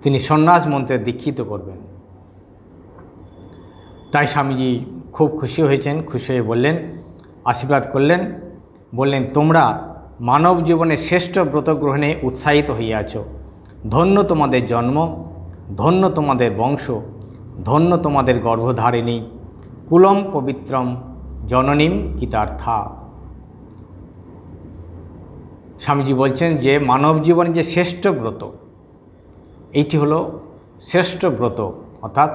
তিনি সন্ন্যাস মন্ত্রে দীক্ষিত করবেন। তাই স্বামীজি খুব খুশি হয়েছেন, খুশি হয়ে বললেন, আশীর্বাদ করলেন, বললেন তোমরা মানব জীবনের শ্রেষ্ঠ ব্রত গ্রহণে উৎসাহিত হইয়াছ। ধন্য তোমাদের জন্ম, ধন্য তোমাদের বংশ, ধন্য তোমাদের গর্ভধারিণী, কুলম পবিত্রম জননীম কৃতার্থা। স্বামীজি বলছেন যে মানব জীবনের যে শ্রেষ্ঠ ব্রত, এইটি হলো শ্রেষ্ঠ ব্রত, অর্থাৎ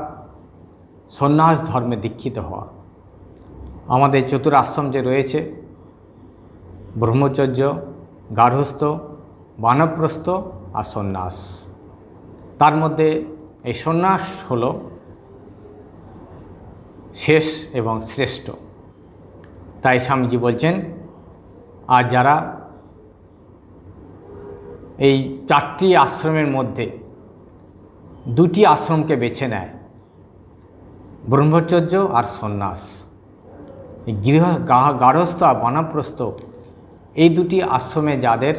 সন্ন্যাস ধর্মে দীক্ষিত হওয়া। আমাদের চতুরাশ্রম যে রয়েছে ব্রহ্মচর্য, গার্হস্থ, বানপ্রস্থ আর সন্ন্যাস, তার মধ্যে এই সন্ন্যাস হলো শেষ এবং শ্রেষ্ঠ। তাই স্বামীজি বলছেন আর যারা এই 4টি আশ্রমের মধ্যে 2টি আশ্রমকে বেছে নেয়, ব্রহ্মচর্য আর সন্ন্যাস, গার্হস্থ আর বানপ্রস্থ, এই 2টি আশ্রমে যাদের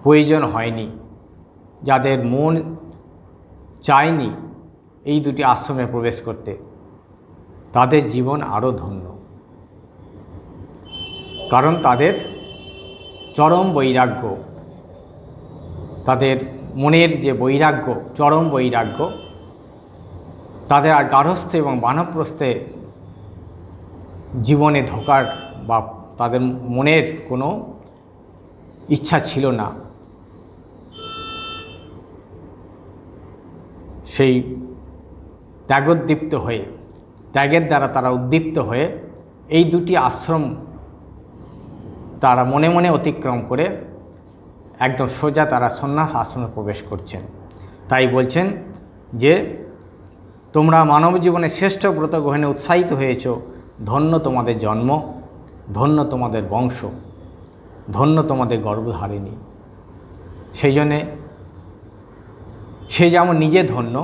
প্রয়োজন হয়নি, যাদের মন চায়নি এই 2টি আশ্রমে প্রবেশ করতে, তাদের জীবন আরও ধন্য। কারণ তাদের চরম বৈরাগ্য, তাদের মনের যে বৈরাগ্য, চরম বৈরাগ্য, তাদের আর গার্হস্থ এবং বানপ্রস্থে জীবনে ঢোকার বা তাদের মনের কোনো ইচ্ছা ছিল না। সেই ত্যাগোদ্দীপ্ত হয়ে, ত্যাগের দ্বারা তারা উদ্দীপ্ত হয়ে এই 2টি আশ্রম তারা মনে মনে অতিক্রম করে একদম সোজা তারা সন্ন্যাস আশ্রমে প্রবেশ করছেন। তাই বলছেন যে তোমরা মানব জীবনের শ্রেষ্ঠ ব্রত গ্রহণে উৎসাহিত হয়েছ। ধন্য তোমাদের জন্ম, ধন্য তোমাদের বংশ, ধন্য তোমাদের গর্ভধারিণী। সেই জন্যে সে যেমন নিজে ধন্য,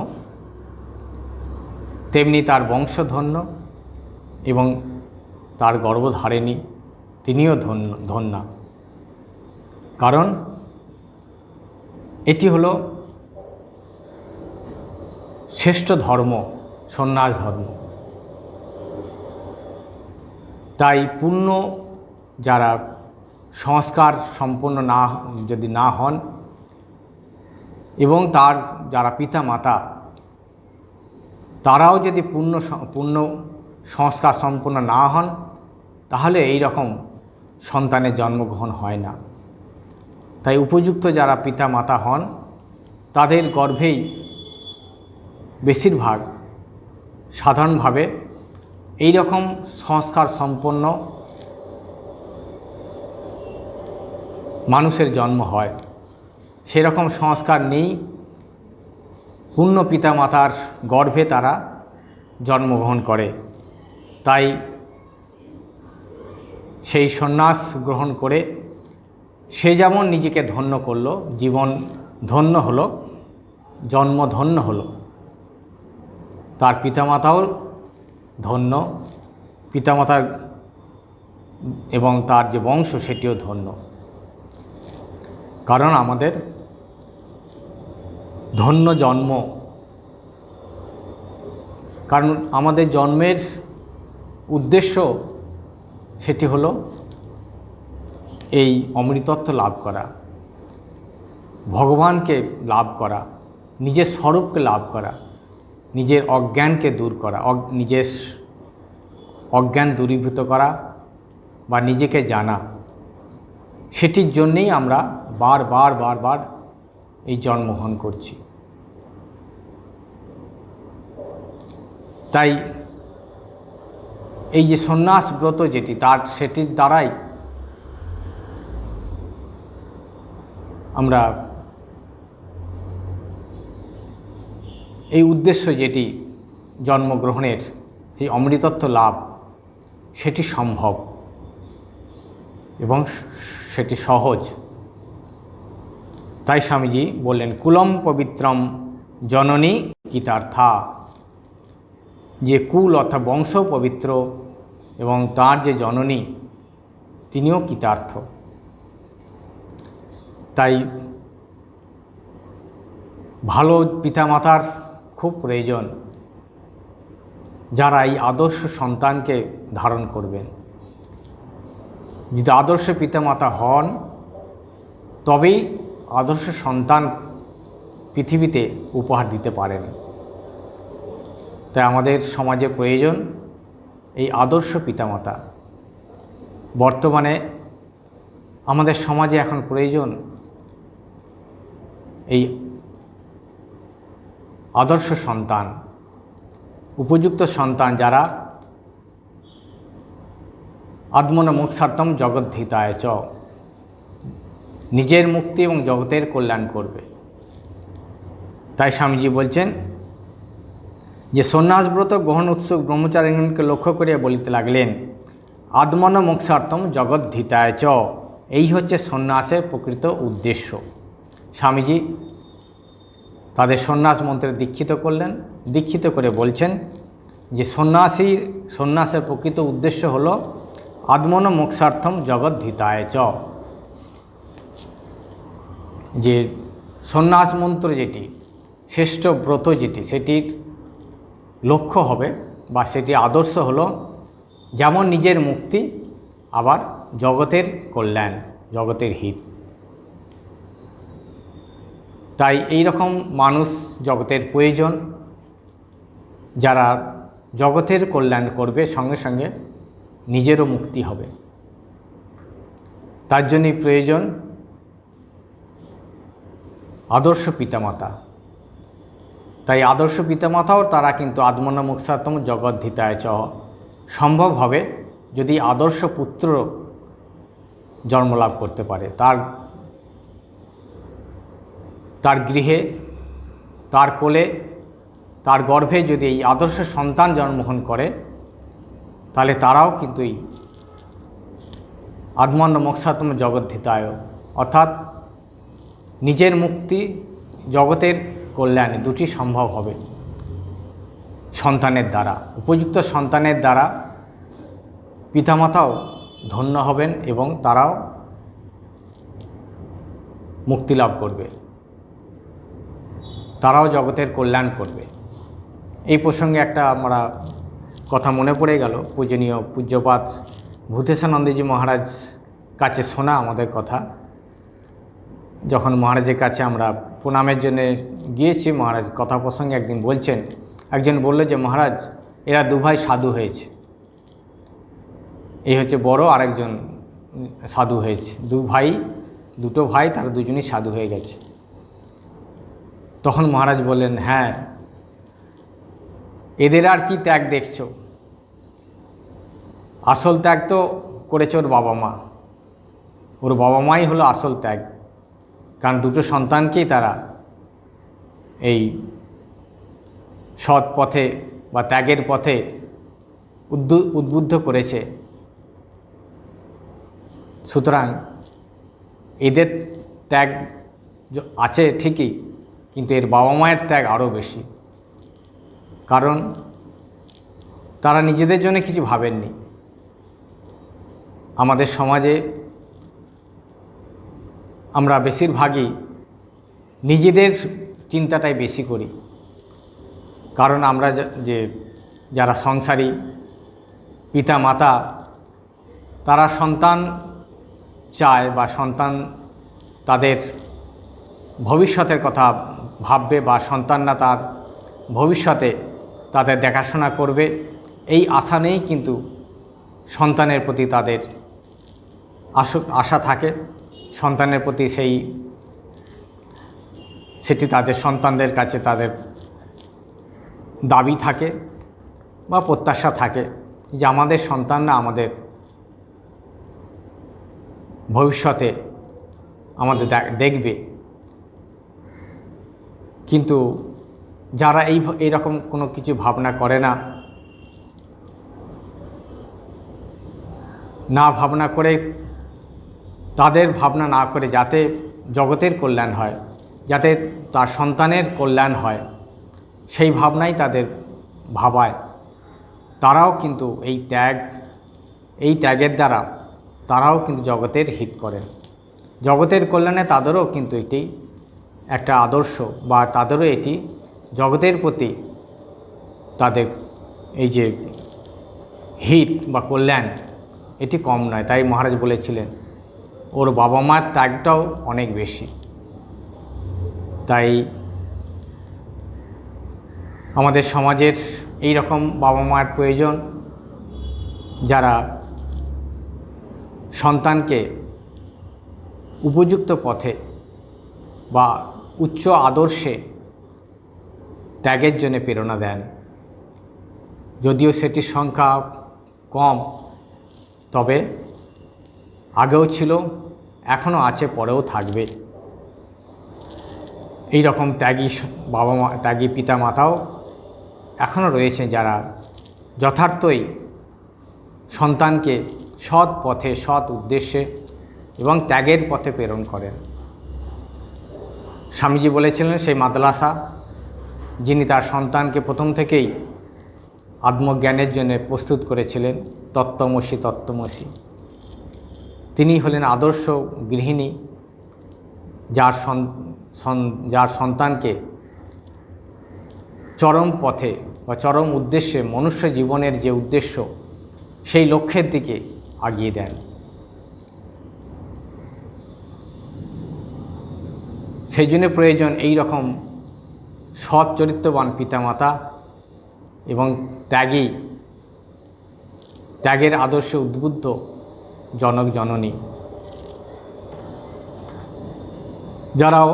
তেমনি তার বংশ ধন্য এবং তার গর্ভধারিণী তিনিও ধন্যা। কারণ এটি হলো শ্রেষ্ঠ ধর্ম, সন্ন্যাস ধর্ম। তাই পূর্ণ যারা সংস্কার সম্পন্ন যদি না হন এবং তার যারা পিতা মাতা তারাও যদি পূর্ণ সংস্কার সম্পন্ন না হন, তাহলে এই রকম সন্তানের জন্মগ্রহণ হয় না। তাই উপযুক্ত যারা পিতা মাতা হন তাদের গর্ভেই বেশিরভাগ সাধারণভাবে এই রকম সংস্কার সম্পন্ন মানুষের জন্ম হয়, সেরকম সংস্কার নেই। পূর্ণ পিতামাতার গর্ভে তারা জন্মগ্রহণ করে, তাই সেই সন্ন্যাস গ্রহণ করে সে যেমন নিজেকে ধন্য করলো, জীবন ধন্য হলো, জন্ম ধন্য হলো, তার পিতামাতাও ধন্য, পিতামাতার এবং তার যে বংশ সেটিও ধন্য। কারণ আমাদের ধন্য জন্ম, কারণ আমাদের জন্মের উদ্দেশ্য সেটি হলো এই অমৃতত্ব লাভ করা, ভগবানকে লাভ করা, নিজের স্বরূপকে লাভ করা, নিজের অজ্ঞানকে দূর করা, নিজের অজ্ঞান দূরীভূত করা বা নিজেকে জানা। সেটির জন্যেই আমরা বারবার এই জন্মগ্রহণ করছি। তাই এই যে সন্ন্যাস ব্রত যেটি, সেটির দ্বারাই আমরা এই উদ্দেশ্য যেটি জন্মগ্রহণের, সেই অমৃতত্ব লাভ, সেটি সম্ভব এবং সেটি সহজ। তাই স্বামীজি বললেন, কুলম পবিত্রম জননী কৃতার্থা, যে কুল অর্থাৎ বংশ পবিত্র এবং তার যে জননী তিনিও কৃতার্থ। তাই ভালো পিতামাতার খুব প্রয়োজন, যারা এই আদর্শ সন্তানকে ধারণ করবেন। যদি আদর্শ পিতামাতা হন তবেই আদর্শ সন্তান পৃথিবীতে উপহার দিতে পারেন। তাই আমাদের সমাজে প্রয়োজন এই আদর্শ পিতামাতা। বর্তমানে আমাদের সমাজে এখন প্রয়োজন এই আদর্শ সন্তান, উপযুক্ত সন্তান, যারা আত্মন মোক্ষার্থম জগদ্ধিতায় চ, নিজের মুক্তি এবং জগতের কল্যাণ করবে। তাই স্বামীজি বলছেন যে সন্ন্যাসব্রত গ্রহণ উৎসুক ব্রহ্মচারিণীকে লক্ষ্য করিয়া বলিতে লাগলেন, আত্মন মোক্ষার্থম জগদ্ধিতায় চ, এই হচ্ছে সন্ন্যাসের প্রকৃত উদ্দেশ্য। স্বামীজি তাদের সন্ন্যাস মন্ত্রে দীক্ষিত করলেন, দীক্ষিত করে বলছেন যে সন্ন্যাসের প্রকৃত উদ্দেশ্য হল আত্মন মোক্ষার্থম জগদ্ধিতায় চ, যে সন্ন্যাস মন্ত্র যেটি, শ্রেষ্ঠ ব্রত যেটি, সেটির লক্ষ্য হবে বা সেটি আদর্শ হলো যেমন নিজের মুক্তি, আবার জগতের কল্যাণ, জগতের হিত। তাই এই রকম মানুষ জগতের প্রয়োজন, যারা জগতের কল্যাণ করবে, সঙ্গে সঙ্গে নিজেরও মুক্তি হবে। তার জন্যই প্রয়োজন আদর্শ পিতামাতা। তাই আদর্শ পিতামাতাও তারা কিন্তু আত্মন মোক্ষার্থম জগদ্ধিতায় চ সম্ভব হবে যদি আদর্শ পুত্র জন্মলাভ করতে পারে। তার গৃহে, তার কোলে, তার গর্ভে যদি এই আদর্শ সন্তান জন্মগ্রহণ করে, তাহলে তারাও কিন্তু এই আত্মন মোক্ষার্থম জগদ্ধিতায় অর্থাৎ নিজের মুক্তি, জগতের কল্যাণ দুটি সম্ভব হবে সন্তানের দ্বারা। উপযুক্ত সন্তানের দ্বারা পিতামাতাও ধন্য হবেন এবং তারাও মুক্তি লাভ করবে, তারাও জগতের কল্যাণ করবে। এই প্রসঙ্গে একটা আমরা কথা মনে পড়ে গেল, পূজনীয় পূজ্যপাদ ভূতেশানন্দজি মহারাজ কাছে শোনা আমাদের কথা। যখন মহারাজের কাছে আমরা প্রণামের জন্য গিয়েছি, মহারাজ কথা প্রসঙ্গে একদিন বলছেন, একজন বলল যে মহারাজ এরা দু ভাই সাধু হয়েছে, এই হচ্ছে বড়, আরেকজন সাধু হয়েছে, দুটো ভাই তারা দুজনই সাধু হয়ে গেছে। তখন মহারাজ বললেন, হ্যাঁ, এদের আর কি ত্যাগ দেখছো, আসল ত্যাগ তো করেছে ওর বাবা মা, ওর বাবা মাই হলো আসল ত্যাগ। কারণ দুটো সন্তানকেই তারা এই সৎ পথে বা ত্যাগের পথে উদ্বুদ্ধ করেছে। সুতরাং এদের ত্যাগ আছে ঠিকই, কিন্তু এর বাবা মায়ের ত্যাগ আরও বেশি। কারণ তারা নিজেদের জন্য কিছু ভাবেননি। আমাদের সমাজে আমরা বেশিরভাগই নিজেদের চিন্তাটাই বেশি করি। কারণ আমরা যারা সংসারী পিতা মাতা, তারা সন্তান চায় বা সন্তান তাদের ভবিষ্যতের কথা ভাববে বা সন্তানরা তার ভবিষ্যতে তাদের দেখাশোনা করবে, এই আশা নেই কিন্তু সন্তানের প্রতি তাদের আশা থাকে। সন্তানের প্রতি সেটি তাদের সন্তানদের কাছে তাদের দাবি থাকে বা প্রত্যাশা থাকে যে আমাদের সন্তানরা আমাদের ভবিষ্যতে আমাদের দেখবে। কিন্তু যারা এইরকম কোনো কিছু ভাবনা করে না ভাবনা করে, তাদের ভাবনা না করে যাতে জগতের কল্যাণ হয়, যাতে তার সন্তানের কল্যাণ হয়, সেই ভাবনাই তাদের ভাবায়, তারাও কিন্তু এই ত্যাগের দ্বারা তারাও কিন্তু জগতের হিত করেন। জগতের কল্যাণে তাদেরও কিন্তু এটি একটা আদর্শ বা তাদেরও এটি জগতের প্রতি তাদের এই যে হিত বা কল্যাণ, এটি কম নয়। তাই মহারাজ বলেছিলেন ওর বাবা মার ত্যাগটাও অনেক বেশি। তাই আমাদের সমাজের এই রকম বাবা মায়ের প্রয়োজন, যারা সন্তানকে উপযুক্ত পথে বা উচ্চ আদর্শে ত্যাগের জন্য প্রেরণা দেন। যদিও সেটির সংখ্যা কম, তবে আগেও ছিল, এখনও আছে, পরেও থাকবে। এই রকম ত্যাগী পিতা মাতাও এখনও রয়েছেন, যারা যথার্থই সন্তানকে সৎ পথে, সৎ উদ্দেশ্যে এবং ত্যাগের পথে প্রেরণ করেন। স্বামীজি বলেছিলেন সেই মাদ্রাসা যিনি তার সন্তানকে প্রথম থেকেই আত্মজ্ঞানের জন্য প্রস্তুত করেছিলেন, তত্ত্বমসি তত্ত্বমসি, তিনি হলেন আদর্শ গৃহিণী, যার সন্তানকে চরম পথে বা চরম উদ্দেশ্যে, মনুষ্য জীবনের যে উদ্দেশ্য, সেই লক্ষ্যের দিকে আগিয়ে দেন। সেই জন্য প্রয়োজন এই রকম সৎ চরিত্রবান পিতামাতা এবং ত্যাগের আদর্শে উদ্বুদ্ধ জনক জননী, যারাও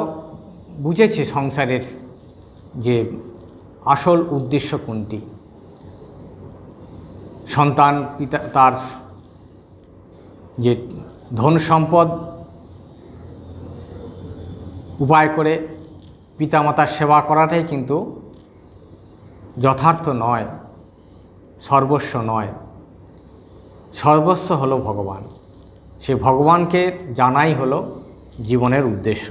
বুঝেছে সংসারের যে আসল উদ্দেশ্য কোনটি। সন্তান পিতা তার যে ধন সম্পদ উপায় করে পিতামাতার সেবা করাটাই কিন্তু যথার্থ নয়, সর্বস্ব নয়। সর্বস্ব হলো ভগবান। সে ভগবানকে জানাই হলো জীবনের উদ্দেশ্য।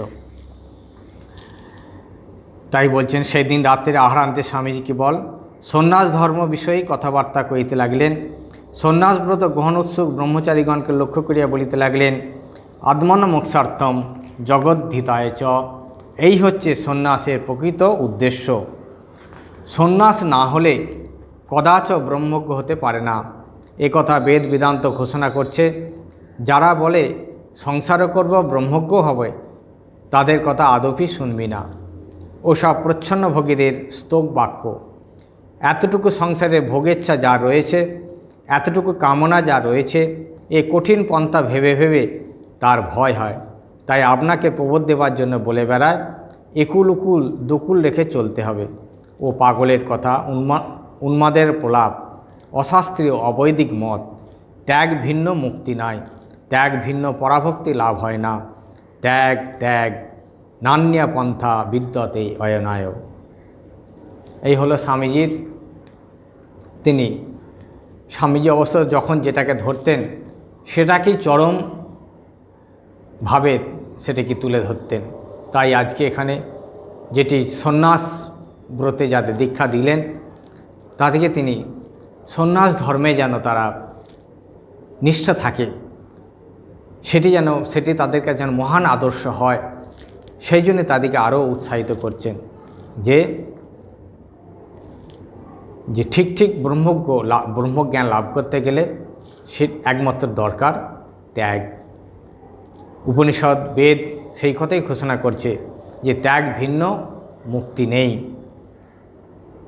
তাই বলছেন, সেই দিন রাত্রে আহারান্তে স্বামীজি কেবল সন্ন্যাস ধর্ম বিষয়ে কথাবার্তা কইতে লাগলেন। সন্ন্যাসব্রত গ্রহণ উৎসুক ব্রহ্মচারীগণকে লক্ষ্য করিয়া বলিতে লাগলেন, আত্মন মোক্ষার্থম জগদ্ধিতায় চ। এই হচ্ছে সন্ন্যাসের প্রকৃত উদ্দেশ্য। সন্ন্যাস না হলে কদাচ ব্রহ্মজ্ঞ হতে পারে না, একথা বেদ বেদান্ত ঘোষণা করছে। যারা বলে সংসারও করব, ব্রহ্মজ্ঞ হবে, তাদের কথা আদপি শুনবি না। ওসব প্রচ্ছন্ন ভোগীদের স্তোক বাক্য। এতটুকু সংসারে ভোগেচ্ছা যা রয়েছে, এতটুকু কামনা যা রয়েছে, এ কঠিন পন্থা ভেবে ভেবে তার ভয় হয়। তাই আপনাকে প্রবোধ দেওয়ার জন্য বলে বেড়ায়, একুল উকুল দুকুল রেখে চলতে হবে। ও পাগলের কথা, উন্মাদের প্রলাপ, অশাস্ত্রীয় অবৈদিক মত, ত্যাগ ভিন্ন মুক্তি নাই। ত্যাগ ভিন্ন পরাভক্তি লাভ হয় না। ত্যাগ ত্যাগ নান্যা পন্থা বিদ্যতে অয়নায়। এই হলো স্বামীজির, তিনি স্বামীজি অবশ্য যখন যেটাকে ধরতেন সেটাকেই চরমভাবে সেটাকে তুলে ধরতেন। তাই আজকে এখানে যেটি সন্ন্যাস ব্রতে যাদের দীক্ষা দিলেন তাদেরকে তিনি সন্ন্যাস ধর্মে যেন তারা নিষ্ঠা থাকে, সেটি তাদের কাছে যেন মহান আদর্শ হয়, সেই জন্য তাদেরকে আরও উৎসাহিত করছেন যে ঠিক ঠিক ব্রহ্মজ্ঞান লাভ করতে গেলে সে একমাত্র দরকার ত্যাগ। উপনিষদ বেদ সেই কথাই ঘোষণা করছে যে ত্যাগ ভিন্ন মুক্তি নেই।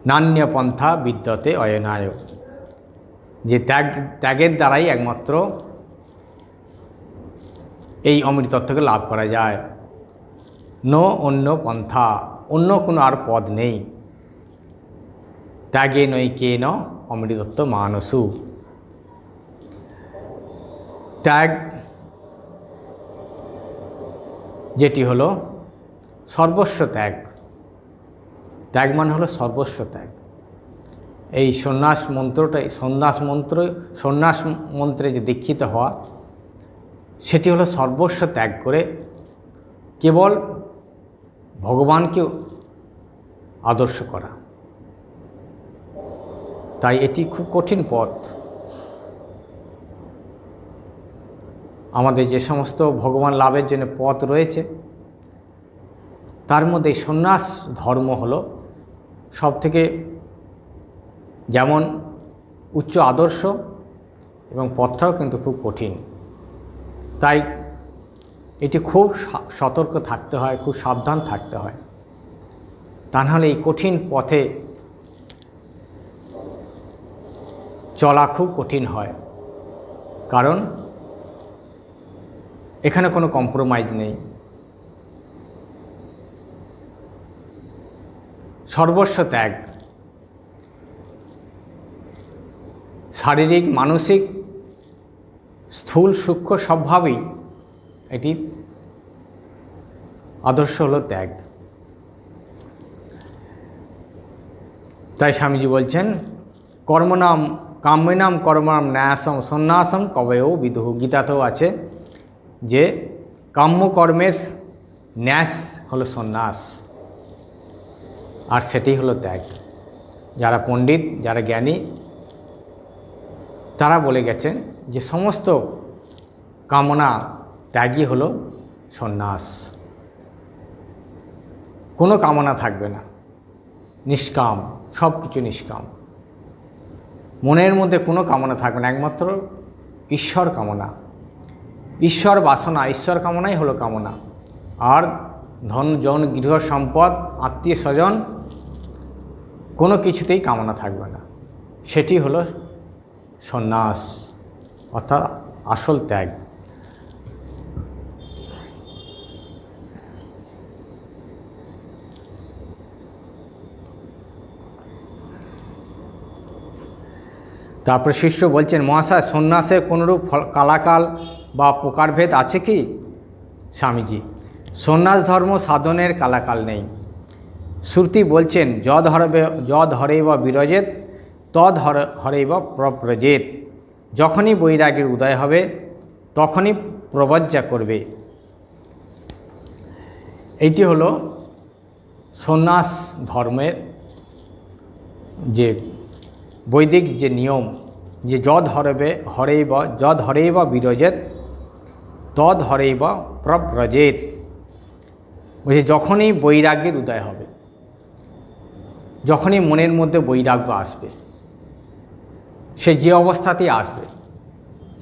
নান্য পন্থা বিদ্যতে অয়নায়, যে ত্যাগের দ্বারাই একমাত্র এই অমৃতত্বকে লাভ করা যায়। অন্য পন্থা, অন্য কোনো আর পদ নেই। ত্যাগে নৈকেন অমৃতত্ব মানসু। ত্যাগ যেটি হলো সর্বস্ব ত্যাগ, ত্যাগ মানে হলো সর্বস্ব ত্যাগ। এই সন্ন্যাস মন্ত্রে যে দীক্ষিত হওয়া, সেটি হলো সর্বস্ব ত্যাগ করে কেবল ভগবানকে আদর্শ করা। তাই এটি খুব কঠিন পথ। আমাদের যে সমস্ত ভগবান লাভের জন্য পথ রয়েছে তার মধ্যে সন্ন্যাস ধর্ম হলো সবথেকে যেমন উচ্চ আদর্শ এবং পথটাও কিন্তু খুব কঠিন। তাই এটি খুব সতর্ক থাকতে হয়, খুব সাবধান থাকতে হয়, তা নাহলে এই কঠিন পথে চলা খুব কঠিন হয়। কারণ এখানে কোনো কম্প্রোমাইজ নেই, সর্বস্ব ত্যাগ। শারীরিক মানসিক স্থূল সূক্ষ্ম সবভাবেই এটি আদর্শ হলো ত্যাগ। তাই স্বামীজি বলছেন কর্মনাম কাম্যনাম কর্মনাম ন্যাসম সন্ন্যাসম কবয়েও বিদুহ। গীতাতেও আছে যে কাম্যকর্মের ন্যাস হলো সন্ন্যাস, আর সেটি হলো ত্যাগ। যারা পণ্ডিত, যারা জ্ঞানী, তারা বলে গেছেন যে সমস্ত কামনা ত্যাগই হলো সন্ন্যাস। কোনো কামনা থাকবে না, নিষ্কাম, সব কিছু নিষ্কাম। মনের মধ্যে কোনো কামনা থাকবে না, একমাত্র ঈশ্বর কামনা, ঈশ্বর বাসনা, ঈশ্বর কামনাই হলো কামনা। আর ধন জন গৃহ সম্পদ আত্মীয় স্বজন কোনো কিছুতেই কামনা থাকবে না। সেটি হলো সন্ন্যাস, অর্থাৎ আসল ত্যাগ। তারপরে শিষ্য বলছেন, মহাশয় সন্ন্যাসের কোনরূপ কালাকাল বা প্রকারভেদ আছে কি? স্বামীজি, সন্ন্যাস ধর্ম সাধনের কালাকাল নেই। শ্রুতি বলছেন যদ হরেব বিরজেত তদ হরেব প্রব্রজেত। যখনই বৈরাগীর উদয় হবে তখনই প্রবজ্জা করবে। এইটি হলো সন্ন্যাস ধর্মের যে বৈদিক যে নিয়ম, যে যদ হরেব বিরজেত তদ হরেব প্রব্রজেত। বলছে যখনই বৈরাগ্যের উদয় হবে, যখনই মনের মধ্যে বৈরাগ্য আসবে, সে যে অবস্থাতেই আসবে,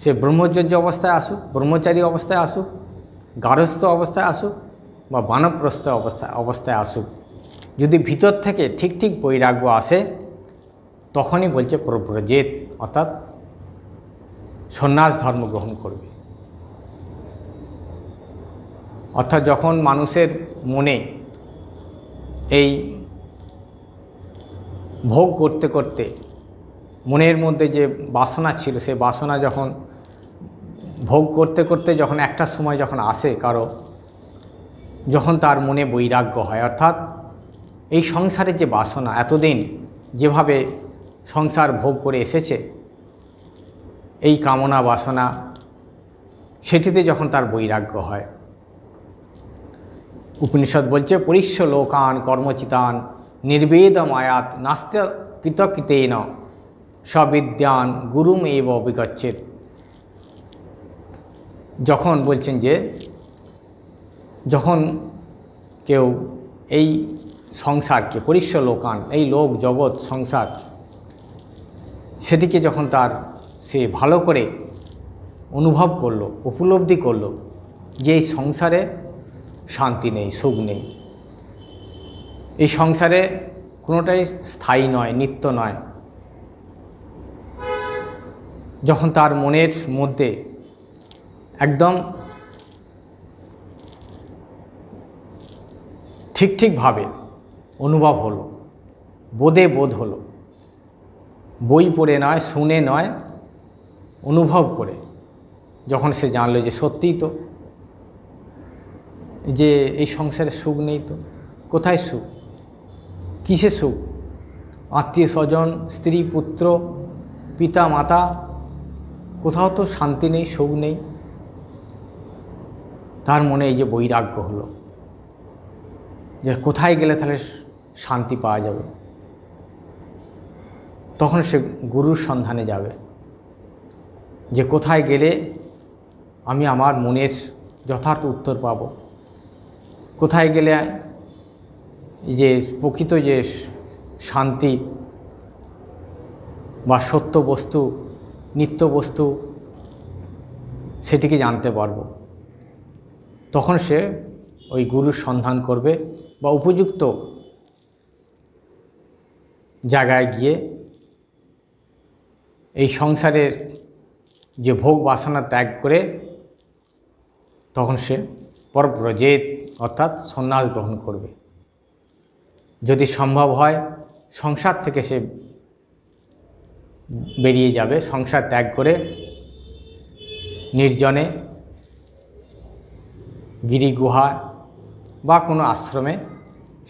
সে ব্রহ্মচর্য অবস্থায় আসুক, ব্রহ্মচারী অবস্থায় আসুক, গারস্থ অবস্থায় আসুক বা বানপ্রস্থ অবস্থায় আসুক, যদি ভিতর থেকে ঠিক ঠিক বৈরাগ্য আসে তখনই বলছে প্রব্রজেত, অর্থাৎ সন্ন্যাস ধর্ম গ্রহণ করবে। অর্থাৎ যখন মানুষের মনে এই ভোগ করতে করতে মনের মধ্যে যে বাসনা ছিল, সেই বাসনা যখন ভোগ করতে করতে যখন একটা সময় যখন আসে কারো, যখন তার মনে বৈরাগ্য হয়, অর্থাৎ এই সংসারের যে বাসনা, এতদিন যেভাবে সংসার ভোগ করে এসেছে, এই কামনা বাসনা, সেটিতে যখন তার বৈরাগ্য হয়, উপনিষদ বলছে পরিশ্য লোকান কর্মচিতান নির্বেদ মায়াত নাস্ত্য কৃতকৃতেন সবিদ্যান গুরুম এব বিগচ্ছেদ। যখন বলছেন যে যখন কেউ এই সংসারকে পরিশ্য লোকান, এই লোক জগৎ সংসার, সেটিকে যখন তার সে ভালো করে অনুভব করলো, উপলব্ধি করলো যে এই সংসারে শান্তি নেই, সুখ নেই, এই সংসারে কোনোটাই স্থায়ী নয়, নিত্য নয়, যখন তার মনের মধ্যে একদম ঠিকভাবে অনুভব হলো, বোধ হলো, বই পড়ে নয়, শুনে নয়, অনুভব করে যখন সে জানলো যে সত্যিই তো যে এই সংসারে সুখ নেই, তো কোথায় সুখ, কিসে সুখ, আত্মীয় স্বজন, স্ত্রী পুত্র পিতা মাতা, কোথাও তো শান্তি নেই, সুখ নেই। তার মনে এই যে বৈরাগ্য হলো যে কোথায় গেলে তাহলে শান্তি পাওয়া যাবে, তখন সে গুরুর সন্ধানে যাবে যে কোথায় গেলে আমি আমার মনের যথার্থ উত্তর পাব, কোথায় গেলে যে প্রকৃত যে শান্তি বা সত্য বস্তু, নিত্য বস্তু, সেটিকে জানতে পারব। তখন সে ওই গুরুর সন্ধান করবে বা উপযুক্ত জায়গায় গিয়ে এই সংসারের যে ভোগ বাসনা ত্যাগ করে তখন সে পরব্রজেত অর্থাৎ সন্ন্যাস গ্রহণ করবে। যদি সম্ভব হয় সংসার থেকে সে বেরিয়ে যাবে, সংসার ত্যাগ করে নির্জনে গিরি গুহা বা কোনো আশ্রমে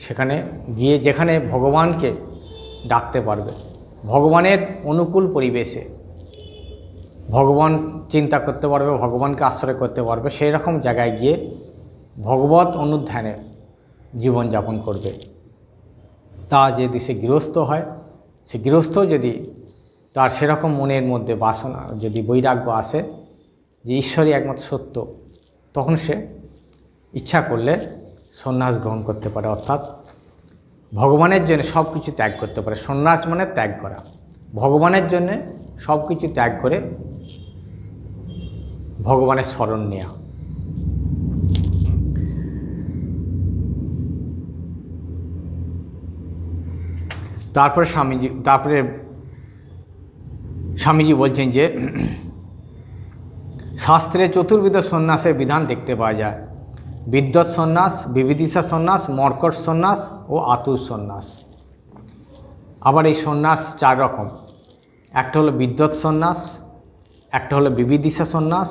সেখানে গিয়ে যেখানে ভগবানকে ডাকতে পারবে, ভগবানের অনুকূল পরিবেশে ভগবান চিন্তা করতে পারবে, ভগবানকে আশ্রয় করতে পারবে, সেই রকম জায়গায় গিয়ে ভগবত অনুধ্যানে জীবনযাপন করবে। তা যদি সে গৃহস্থ হয়, সে গৃহস্থ যদি তার সেরকম মনের মধ্যে বাসনা, যদি বৈরাগ্য আসে যে ঈশ্বরই একমাত্র সত্য, তখন সে ইচ্ছা করলে সন্ন্যাস গ্রহণ করতে পারে, অর্থাৎ ভগবানের জন্য সব কিছু ত্যাগ করতে পারে। সন্ন্যাস মানে ত্যাগ করা, ভগবানের জন্য সব কিছু ত্যাগ করে ভগবানের শরণ নেওয়া। তারপরে স্বামীজি বলছেন যে শাস্ত্রে চতুর্বিধ সন্ন্যাসের বিধান দেখতে পাওয়া যায়। বিদ্বৎ সন্ন্যাস, বিবিদিশা সন্ন্যাস, মর্কট সন্ন্যাস ও আতুর সন্ন্যাস। আবার এই সন্ন্যাস চার রকম, একটা হলো বিদ্বৎ সন্ন্যাস, একটা হলো বিবিদিশা সন্ন্যাস,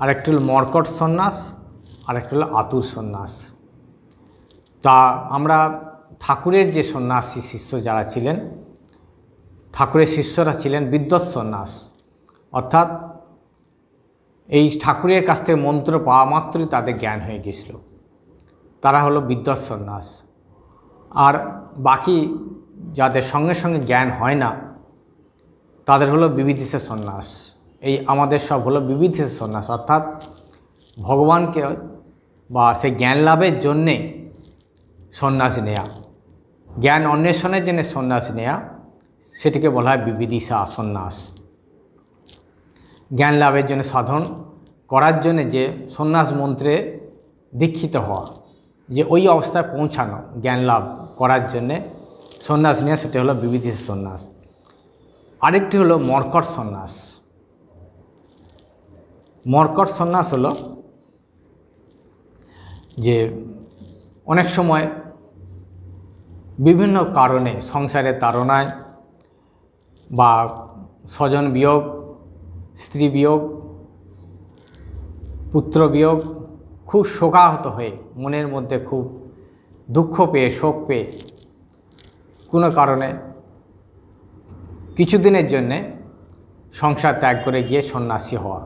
আর একটা হলো মর্কট সন্ন্যাস, আর একটা হলো আতুর সন্ন্যাস। তা আমরা ঠাকুরের যে সন্ন্যাসী শিষ্য যারা ছিলেন, ঠাকুরের শিষ্যরা ছিলেন বিদ্বৎ সন্ন্যাস, অর্থাৎ এই ঠাকুরের কাছ থেকে মন্ত্র পাওয়া মাত্রই তাদের জ্ঞান হয়ে গেছিল, তারা হলো বিদ্বৎ সন্ন্যাস। আর বাকি যাদের সঙ্গে সঙ্গে জ্ঞান হয় না তাদের হলো বিবিদিশা সন্ন্যাস। এই আমাদের সব হলো বিবিদিশা সন্ন্যাস, অর্থাৎ ভগবানকে বা সেই জ্ঞান লাভের জন্যে সন্ন্যাস নেয়া, জ্ঞান অন্বেষণের জন্য সন্ন্যাস নেয়া, সেটিকে বলা হয় বিবিদিশা সন্ন্যাস। জ্ঞান লাভের জন্য সাধন করার জন্য যে সন্ন্যাস মন্ত্রে দীক্ষিত হওয়া, যে ওই অবস্থায় পৌঁছানো, জ্ঞান লাভ করার জন্যে সন্ন্যাস নেওয়া, সেটি হলো বিবিদিশা সন্ন্যাস। আরেকটি হলো মর্কট সন্ন্যাস। মর্কট সন্ন্যাস হলো যে অনেক সময় বিভিন্ন কারণে, সংসারের তাড়নায় বা স্বজন বিয়োগ, স্ত্রী বিয়োগ, পুত্র বিয়োগ, খুব শোকাহত হয়ে, মনের মধ্যে খুব দুঃখ পেয়ে, শোক পেয়ে কোনো কারণে কিছুদিনের জন্যে সংসার ত্যাগ করে গিয়ে সন্ন্যাসী হওয়া,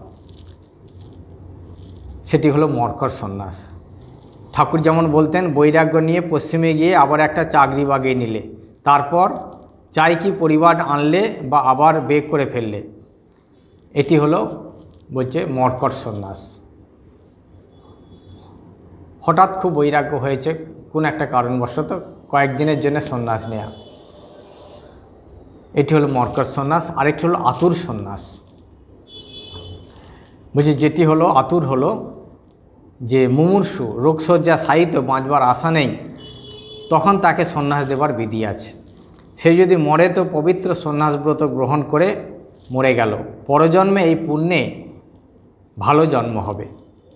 সেটি হলো মর্কর সন্ন্যাস। ঠাকুর যেমন বলতেন, বৈরাগ্য নিয়ে পশ্চিমে গিয়ে আবার একটা চাকরি বাগিয়ে নিলে, তারপর চাই কি পরিবার আনলে বা আবার বেগ করে ফেললে, এটি হলো বলছে মর্কর সন্ন্যাস। হঠাৎ খুব বৈরাগ্য হয়েছে, কোন একটা কারণবশত কয়েকদিনের জন্য সন্ন্যাস নেয়া, এটি হলো মর্কর সন্ন্যাস। আরেকটি হলো আতুর সন্ন্যাস। বলছি যেটি হলো আতুর হলো যে মুমূর্ষু, রোগশয্যা শায়িত, বাঁচবার আশা নেই, তখন তাকে সন্ন্যাস দেবার বিধি আছে। সে যদি মরে তো পবিত্র সন্ন্যাসব্রত গ্রহণ করে মরে গেল, পরজন্মে এই পুণ্যে ভালো জন্ম হবে।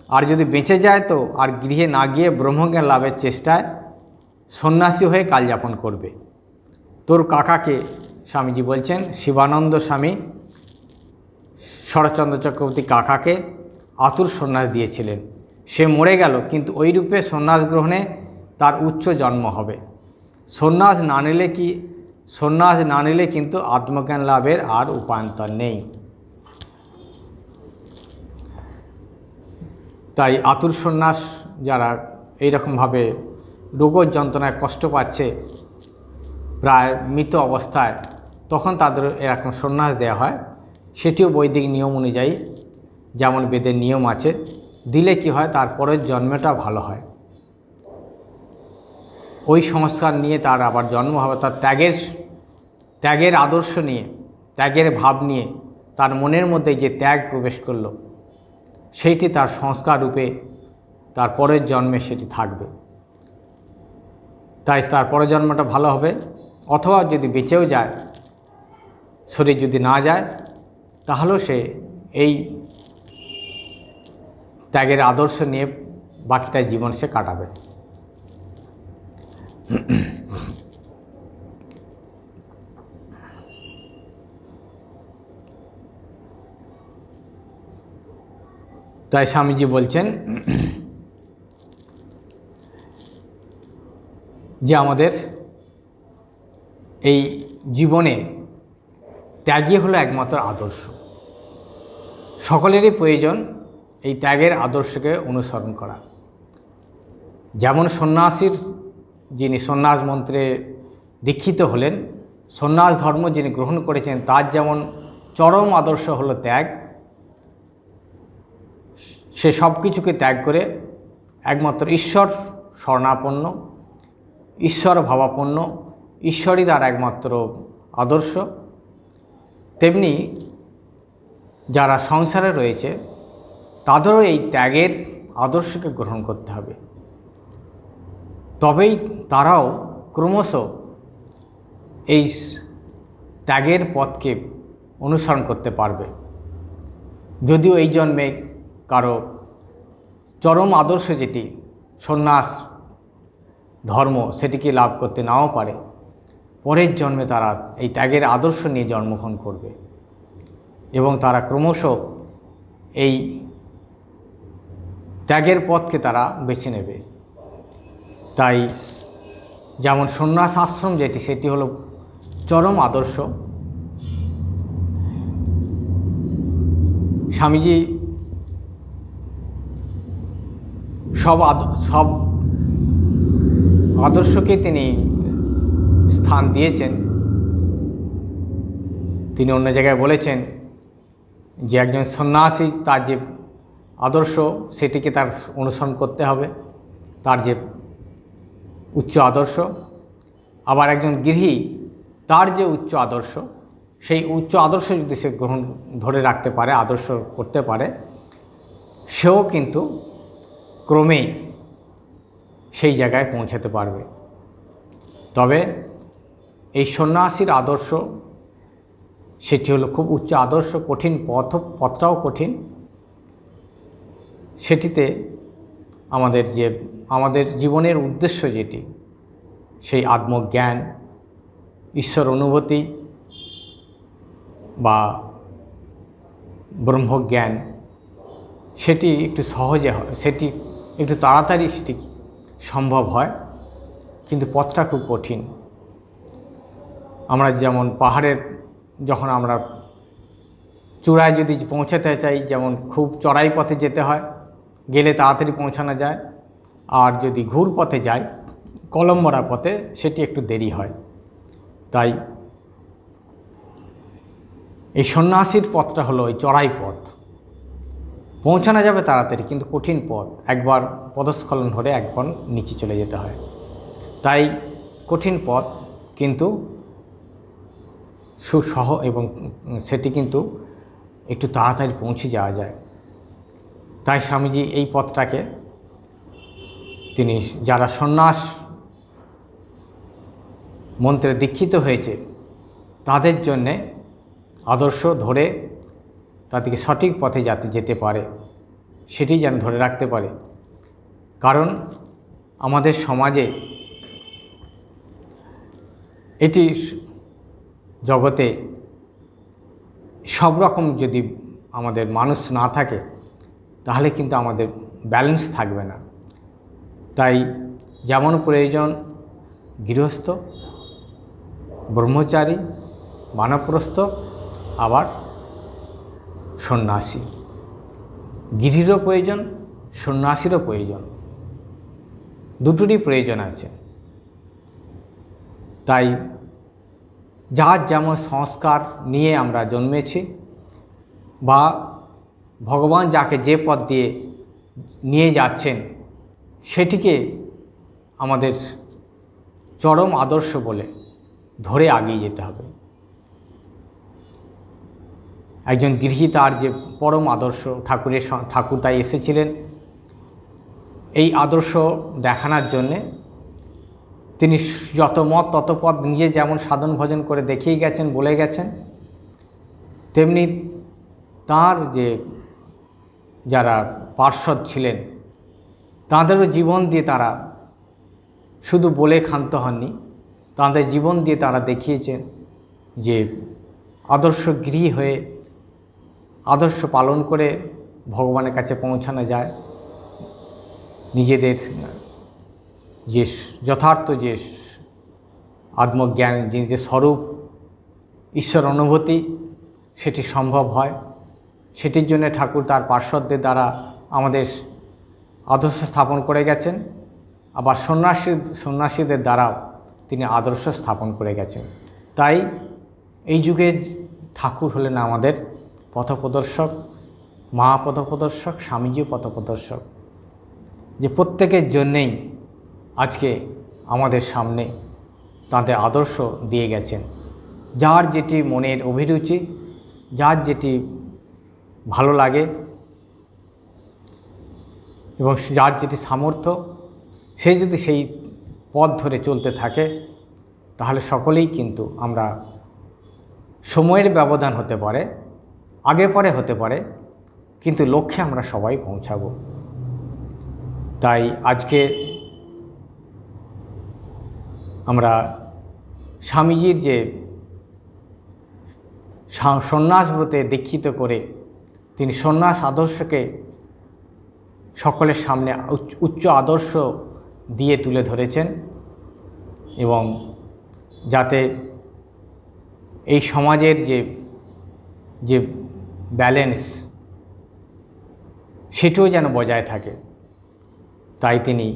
আর যদি বেঁচে যায় তো আর গৃহে না গিয়ে ব্রহ্মজ্ঞান লাভের চেষ্টায় সন্ন্যাসী হয়ে কালযাপন করবে। তোর কাকাকে, স্বামীজি বলছেন, শিবানন্দ স্বামী শরৎচন্দ্র চক্রবর্তী কাকাকে আতুর সন্ন্যাস দিয়েছিলেন। সে মরে গেল, কিন্তু ওই রূপে সন্ন্যাস গ্রহণে তার উচ্চ জন্ম হবে। সন্ন্যাস না নিলে কিন্তু আত্মজ্ঞান লাভের আর উপায়ন্তর নেই। তাই আতুর সন্ন্যাস যারা এইরকমভাবে রোগের যন্ত্রণায় কষ্ট পাচ্ছে, প্রায় মৃত অবস্থায়, তখন তাদের এরকম সন্ন্যাস দেওয়া হয়। সেটিও বৈদিক নিয়ম অনুযায়ী, যেমন বেদের নিয়ম আছে, দিলে কি হয়, তারপরের জন্মটা ভালো হয়। ওই সংস্কার নিয়ে তার আবার জন্ম হবে, তার ত্যাগের আদর্শ নিয়ে, ত্যাগের ভাব নিয়ে, তার মনের মধ্যে যে ত্যাগ প্রবেশ করলো, সেইটি তার সংস্কার রূপে তার পরের জন্মে সেটি থাকবে। তাই তার পরের জন্মটা ভালো হবে। অথবা যদি বেঁচেও যায়, শরীর যদি না যায়, তাহলেও সে এই ত্যাগের আদর্শ নিয়ে বাকিটা জীবন সে কাটাবে। তাই স্বামীজি বলছেন যে আমাদের এই জীবনে ত্যাগই হলো একমাত্র আদর্শ। সকলেরই প্রয়োজন এই ত্যাগের আদর্শকে অনুসরণ করা। যেমন সন্ন্যাসীর, যিনি সন্ন্যাস মন্ত্রে দীক্ষিত হলেন, সন্ন্যাস ধর্ম যিনি গ্রহণ করেছেন, তার যেমন চরম আদর্শ হলো ত্যাগ। সে সব কিছুকে ত্যাগ করে একমাত্র ঈশ্বর শরণাপন্ন, ঈশ্বর ভাবাপন্ন, ঈশ্বরই তার একমাত্র আদর্শ। তেমনি যারা সংসারে রয়েছে, তাদেরও এই ত্যাগের আদর্শকে গ্রহণ করতে হবে। তবেই তারাও ক্রমশ এই ত্যাগের পথকে অনুসরণ করতে পারবে। যদিও এই জন্মে কারো চরম আদর্শ যেটি সন্ন্যাস ধর্ম, সেটিকে লাভ করতে নাও পারে, পরের জন্মে তারা এই ত্যাগের আদর্শ নিয়ে জন্মগ্রহণ করবে এবং তারা ক্রমশ এই ত্যাগের পথকে তারা বেছে নেবে। তাই যেমন সন্ন্যাস আশ্রম যেটি, সেটি হলো চরম আদর্শ। স্বামীজি সব আদর্শকে তিনি স্থান দিয়েছেন। তিনি অন্য জায়গায় বলেছেন যে একজন সন্ন্যাসী, তার যে আদর্শ সেটিকে তার অনুসরণ করতে হবে, তার যে উচ্চ আদর্শ। আবার একজন গৃহী, তার যে উচ্চ আদর্শ, সেই উচ্চ আদর্শ যদি সে ধরে রাখতে পারে, আদর্শ করতে পারে, সেও কিন্তু ক্রমেই সেই জায়গায় পৌঁছাতে পারবে। তবে এই সন্ন্যাসীর আদর্শ, সেটি হলো খুব উচ্চ আদর্শ, কঠিন পথটাও কঠিন। সেটিতে আমাদের জীবনের উদ্দেশ্য যেটি, সেই আত্মজ্ঞান, ঈশ্বর অনুভূতি বা ব্রহ্মজ্ঞান, সেটি একটু সহজে হয়, সেটি একটু তাড়াতাড়ি সেটি সম্ভব হয়, কিন্তু পথটা খুব কঠিন। আমরা যেমন পাহাড়ের যখন আমরা চূড়ায় যদি পৌঁছাতে চাই, যেমন খুব চড়াই পথে যেতে হয়, গেলে তাড়াতাড়ি পৌঁছানো যায়। আর যদি ঘুর পথে যাই, কলমবরা পথে, সেটি একটু দেরি হয়। তাই এই সন্ন্যাসীর পথটা হলো এই চড়াই পথ। পৌঁছানো যাবে তাড়াতাড়ি, কিন্তু কঠিন পথ, একবার পদস্খলন হলে একবার নিচে চলে যেতে হয়। তাই কঠিন পথ, কিন্তু সুসহ, এবং সেটি কিন্তু একটু তাড়াতাড়ি পৌঁছে যাওয়া যায়। তাই স্বামীজি এই পথটাকে তিনি, যারা সন্ন্যাস মন্ত্রে দীক্ষিত হয়েছে তাদের জন্যে আদর্শ ধরে তাদেরকে সঠিক পথে যাতে যেতে পারে, সেটি যেন ধরে রাখতে পারে। কারণ আমাদের সমাজে এটি জগতে সব রকম যদি আমাদের মানুষ না থাকে, তাহলে কিন্তু আমাদের ব্যালেন্স থাকবে না। তাই যেমন প্রয়োজন গৃহস্থ, ব্রহ্মচারী, বানপ্রস্থ, আবার সন্ন্যাসী। গৃহীরও প্রয়োজন, সন্ন্যাসীরও প্রয়োজন, দুটোরই প্রয়োজন আছে। তাই যার যেমন সংস্কার নিয়ে আমরা জন্মেছি, বা ভগবান যাকে যে পথ দিয়ে নিয়ে যাচ্ছেন, সেটিকে আমাদের চরম আদর্শ বলে ধরে এগিয়ে যেতে হবে। একজন গৃহী তার যে পরম আদর্শ, ঠাকুর তাই এসেছিলেন এই আদর্শ দেখানোর জন্যে। তিনি যত মত তত পথ নিজে যেমন সাধন ভজন করে দেখিয়ে গেছেন, বলে গেছেন, তেমনি তার যে যারা পার্ষদ ছিলেন তাঁদেরও জীবন দিয়ে তারা শুধু বলে ক্ষান্ত হননি, তাঁদের জীবন দিয়ে তারা দেখিয়েছেন যে আদর্শ গৃহী হয়ে আদর্শ পালন করে ভগবানের কাছে পৌঁছানো যায়। নিজেদের যে যথার্থ যে আত্মজ্ঞান, যে স্বরূপ ঈশ্বর অনুভূতি, সেটি সম্ভব হয়। সেটির জন্য ঠাকুর তার পার্শ্বদের দ্বারা আমাদের আদর্শ স্থাপন করে গেছেন। আবার সন্ন্যাসীদের দ্বারাও তিনি আদর্শ স্থাপন করে গেছেন। তাই এই যুগে ঠাকুর হলেন আমাদের পথপ্রদর্শক, মহাপথপ্রদর্শক, স্বামীজিও পথপ্রদর্শক, যে প্রত্যেকের জন্যেই আজকে আমাদের সামনে তাদের আদর্শ দিয়ে গেছেন। যার যেটি মনের অভিরুচি, যার যেটি ভালো লাগে এবং যার যেটি সামর্থ্য, সে যদি সেই পথ ধরে চলতে থাকে, তাহলে সকলেই কিন্তু আমরা, সময়ের ব্যবধান হতে পারে, আগে পরে হতে পারে, কিন্তু লক্ষ্যে আমরা সবাই পৌঁছাবো। তাই আজকে আমরা স্বামীজির যে সন্ন্যাস ব্রতে দীক্ষিত করে তিনি সন্ন্যাস আদর্শকে সকলের সামনে উচ্চ আদর্শ দিয়ে তুলে ধরেছেন, এবং যাতে এই সমাজের যে ব্যালেন্স, সেটিও যেন বজায় থাকে। তাই তিনি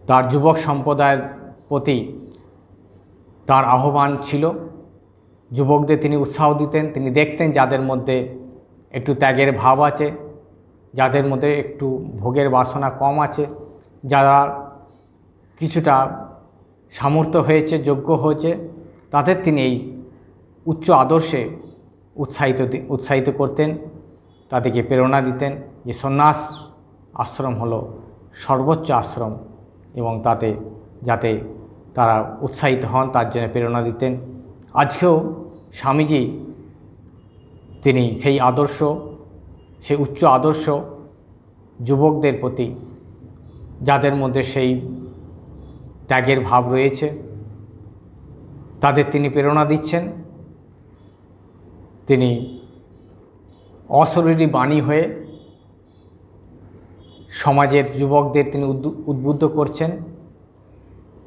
তার যুবক সম্প্রদায়ের প্রতি তার আহ্বান ছিল। যুবকদের তিনি উৎসাহ দিতেন। তিনি দেখতেন যাদের মধ্যে একটু ত্যাগের ভাব আছে, যাদের মধ্যে একটু ভোগের বাসনা কম আছে, যারা কিছুটা সামর্থ্য হয়েছে, যোগ্য হয়েছে, তাদের তিনি এই উচ্চ আদর্শে উৎসাহিত করতেন, তাদেরকে প্রেরণা দিতেন যে সন্ন্যাস আশ্রম হলো সর্বোচ্চ আশ্রম, এবং তাতে যাতে তারা উৎসাহিত হন তার জন্য প্রেরণা দিতেন। আজকেও স্বামীজি তিনি সেই আদর্শ, সেই উচ্চ আদর্শ যুবকদের প্রতি, যাদের মধ্যে সেই ত্যাগের ভাব রয়েছে, তাদের তিনি প্রেরণা দিচ্ছেন। তিনি অশরীরী বাণী হয়ে সমাজের যুবকদের তিনি উদ্বুদ্ধ করছেন।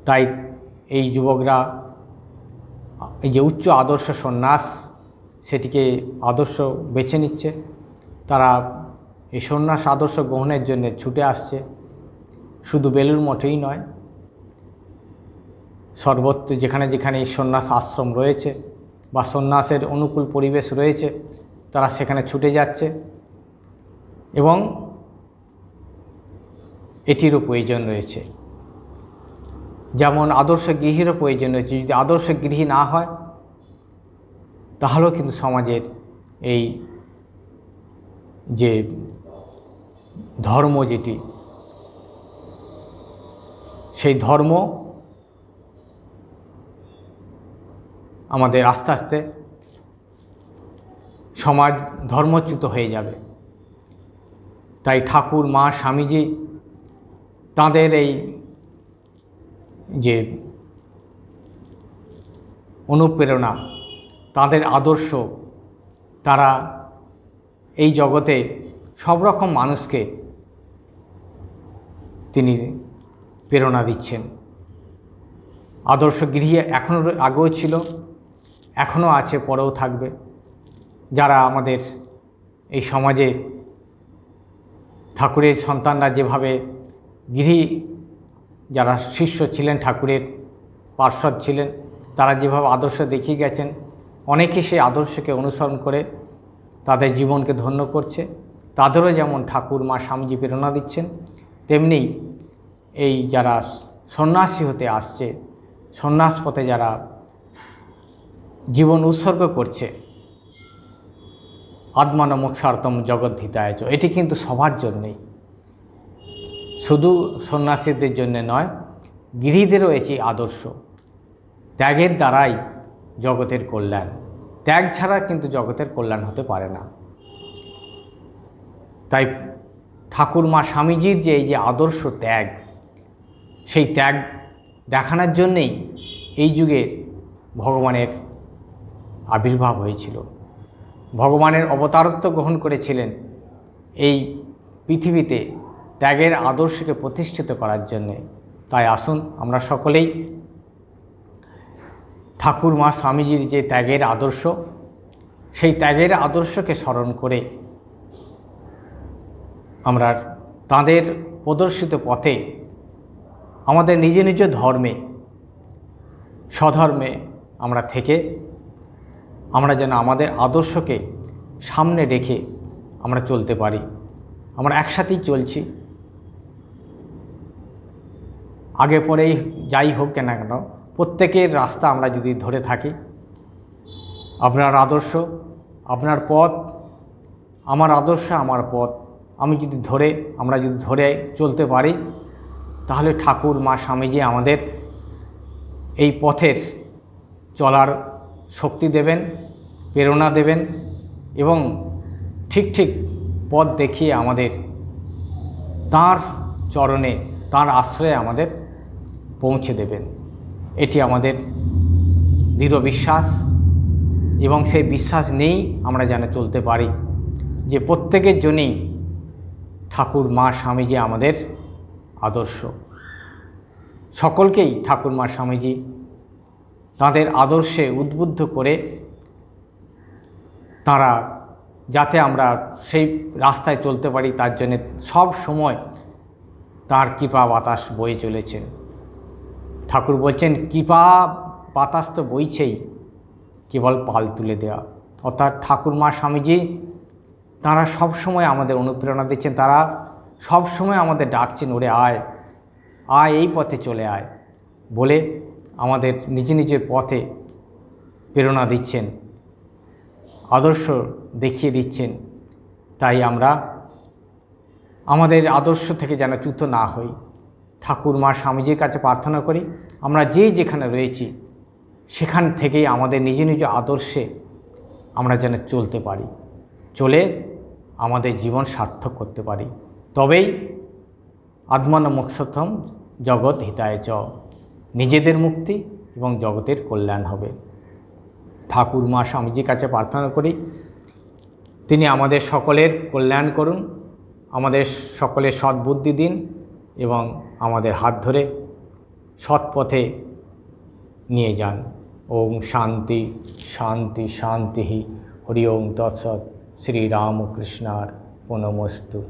তাই এই যুবকরা এই যে উচ্চ আদর্শ সন্ন্যাস সেটিকে আদর্শ বেছে নিচ্ছে। তারা এই সন্ন্যাস আদর্শ গ্রহণের জন্য ছুটে আসছে। শুধু বেলুড় মঠেই নয়, সর্বত্র যেখানে যেখানে এই সন্ন্যাস আশ্রম রয়েছে বা সন্ন্যাসের অনুকূল পরিবেশ রয়েছে, তারা সেখানে ছুটে যাচ্ছে এবং এটিরও প্রয়োজন রয়েছে। যেমন আদর্শ গৃহীরও প্রয়োজন রয়েছে। যদি আদর্শ গৃহী না হয় তাহলেও কিন্তু সমাজের এই যে ধর্ম যেটি, সেই ধর্ম আমাদের আস্তে আস্তে সমাজ ধর্মচ্যুত হয়ে যাবে। তাই ঠাকুর, মা, স্বামীজি তাঁদের এই যে অনুপ্রেরণা, তাঁদের আদর্শ, তারা এই জগতে সব রকম মানুষকে তিনি প্রেরণা দিচ্ছেন। আদর্শ গৃহী এখনও আগেও ছিল, এখনও আছে, পরেও থাকবে। যারা আমাদের এই সমাজে ঠাকুরের সন্তানরা যেভাবে গৃহী যারা শিষ্য ছিলেন, ঠাকুরের পার্ষদ ছিলেন, তারা যেভাবে আদর্শ দেখিয়ে গেছেন, অনেকে সেই আদর্শকে অনুসরণ করে তাদের জীবনকে ধন্য করছে। তাদেরও যেমন ঠাকুর, মা, স্বামীজি প্রেরণা দিচ্ছেন, তেমনি এই যারা সন্ন্যাসী হতে আসছে, সন্ন্যাস পথে যারা জীবন উৎসর্গ করছে, আত্মান মোক্ষার্থম জগদ্ধিতায় চ, এটি কিন্তু সবার জন্যেই, শুধু সন্ন্যাসীদের জন্য নয়, গৃহীদেরও এটি আদর্শ। ত্যাগের দ্বারাই জগতের কল্যাণ, ত্যাগ ছাড়া কিন্তু জগতের কল্যাণ হতে পারে না। তাই ঠাকুর, মা, স্বামীজির যে এই যে আদর্শ ত্যাগ, সেই ত্যাগ দেখানোর জন্যেই এই যুগে ভগবানের আবির্ভাব হয়েছিল। ভগবানের অবতারত্ব গ্রহণ করেছিলেন এই পৃথিবীতে ত্যাগের আদর্শকে প্রতিষ্ঠিত করার জন্যে। তাই আসুন আমরা সকলেই ঠাকুর, মা, স্বামীজির যে ত্যাগের আদর্শ, সেই ত্যাগের আদর্শকে স্মরণ করে আমরা তাঁদের প্রদর্শিত পথে আমাদের নিজ নিজ ধর্মে, স্বধর্মে আমরা থেকে আমরা যেন আমাদের আদর্শকে সামনে রেখে আমরা চলতে পারি। আমরা একসাথেই চলছি, আগে পরেই যাই হোক কেন কেন প্রত্যেকের রাস্তা আমরা যদি ধরে থাকি, আপনার আদর্শ আপনার পথ, আমার আদর্শ আমার পথ, আমরা যদি ধরে চলতে পারি, তাহলে ঠাকুর, মা, স্বামীজি আমাদের এই পথের চলার শক্তি দেবেন, প্রেরণা দেবেন এবং ঠিক ঠিক পথ দেখিয়ে আমাদের তাঁর চরণে, তাঁর আশ্রয়ে আমাদের পৌঁছে দেবেন। এটি আমাদের দৃঢ় বিশ্বাস এবং সেই বিশ্বাস নিয়েই আমরা যেন চলতে পারি যে প্রত্যেকের জন্যই ঠাকুর, মা, স্বামীজি আমাদের আদর্শ। সকলকেই ঠাকুর, মা, স্বামীজি তাঁদের আদর্শে উদ্বুদ্ধ করে তারা যাতে আমরা সেই রাস্তায় চলতে পারি, তার জন্যে সব সময় তাঁর কৃপা বাতাস বয়ে চলেছেন। ঠাকুর বলছেন, কৃপা বাতাস তো বইছেই, কেবল পাল তুলে দেওয়া। অর্থাৎ ঠাকুর, মা, স্বামীজি তাঁরা সব সময় আমাদের অনুপ্রেরণা দিচ্ছেন। তারা সব সময় আমাদের ডাকছেন, ওরে আয় আয়, এই পথে চলে আয় বলে আমাদের নিজ নিজের পথে প্রেরণা দিচ্ছেন, আদর্শ দেখিয়ে দিচ্ছেন। তাই আমরা আমাদের আদর্শ থেকে যেন চ্যুত না হই, ঠাকুর, মা, স্বামীজির কাছে প্রার্থনা করি আমরা যেখানে রয়েছি সেখান থেকেই আমাদের নিজ নিজ আদর্শে আমরা যেন চলতে পারি, চলে আমাদের জীবন সার্থক করতে পারি। তবেই আত্মান মোক্ষম জগৎ হিতায় চ, নিজেদের মুক্তি এবং জগতের কল্যাণ হবে। ঠাকুর, মা, স্বামীজির কাছে প্রার্থনা করি তিনি আমাদের সকলের কল্যাণ করুন, আমাদের সকলের সদ্বুদ্ধি দিন এবং আমাদের হাত ধরে সৎ পথে নিয়ে যান। ওম শান্তি শান্তি শান্তি। হরি ওম তৎসৎ। শ্রীরামকৃষ্ণার প্রণমস্তু।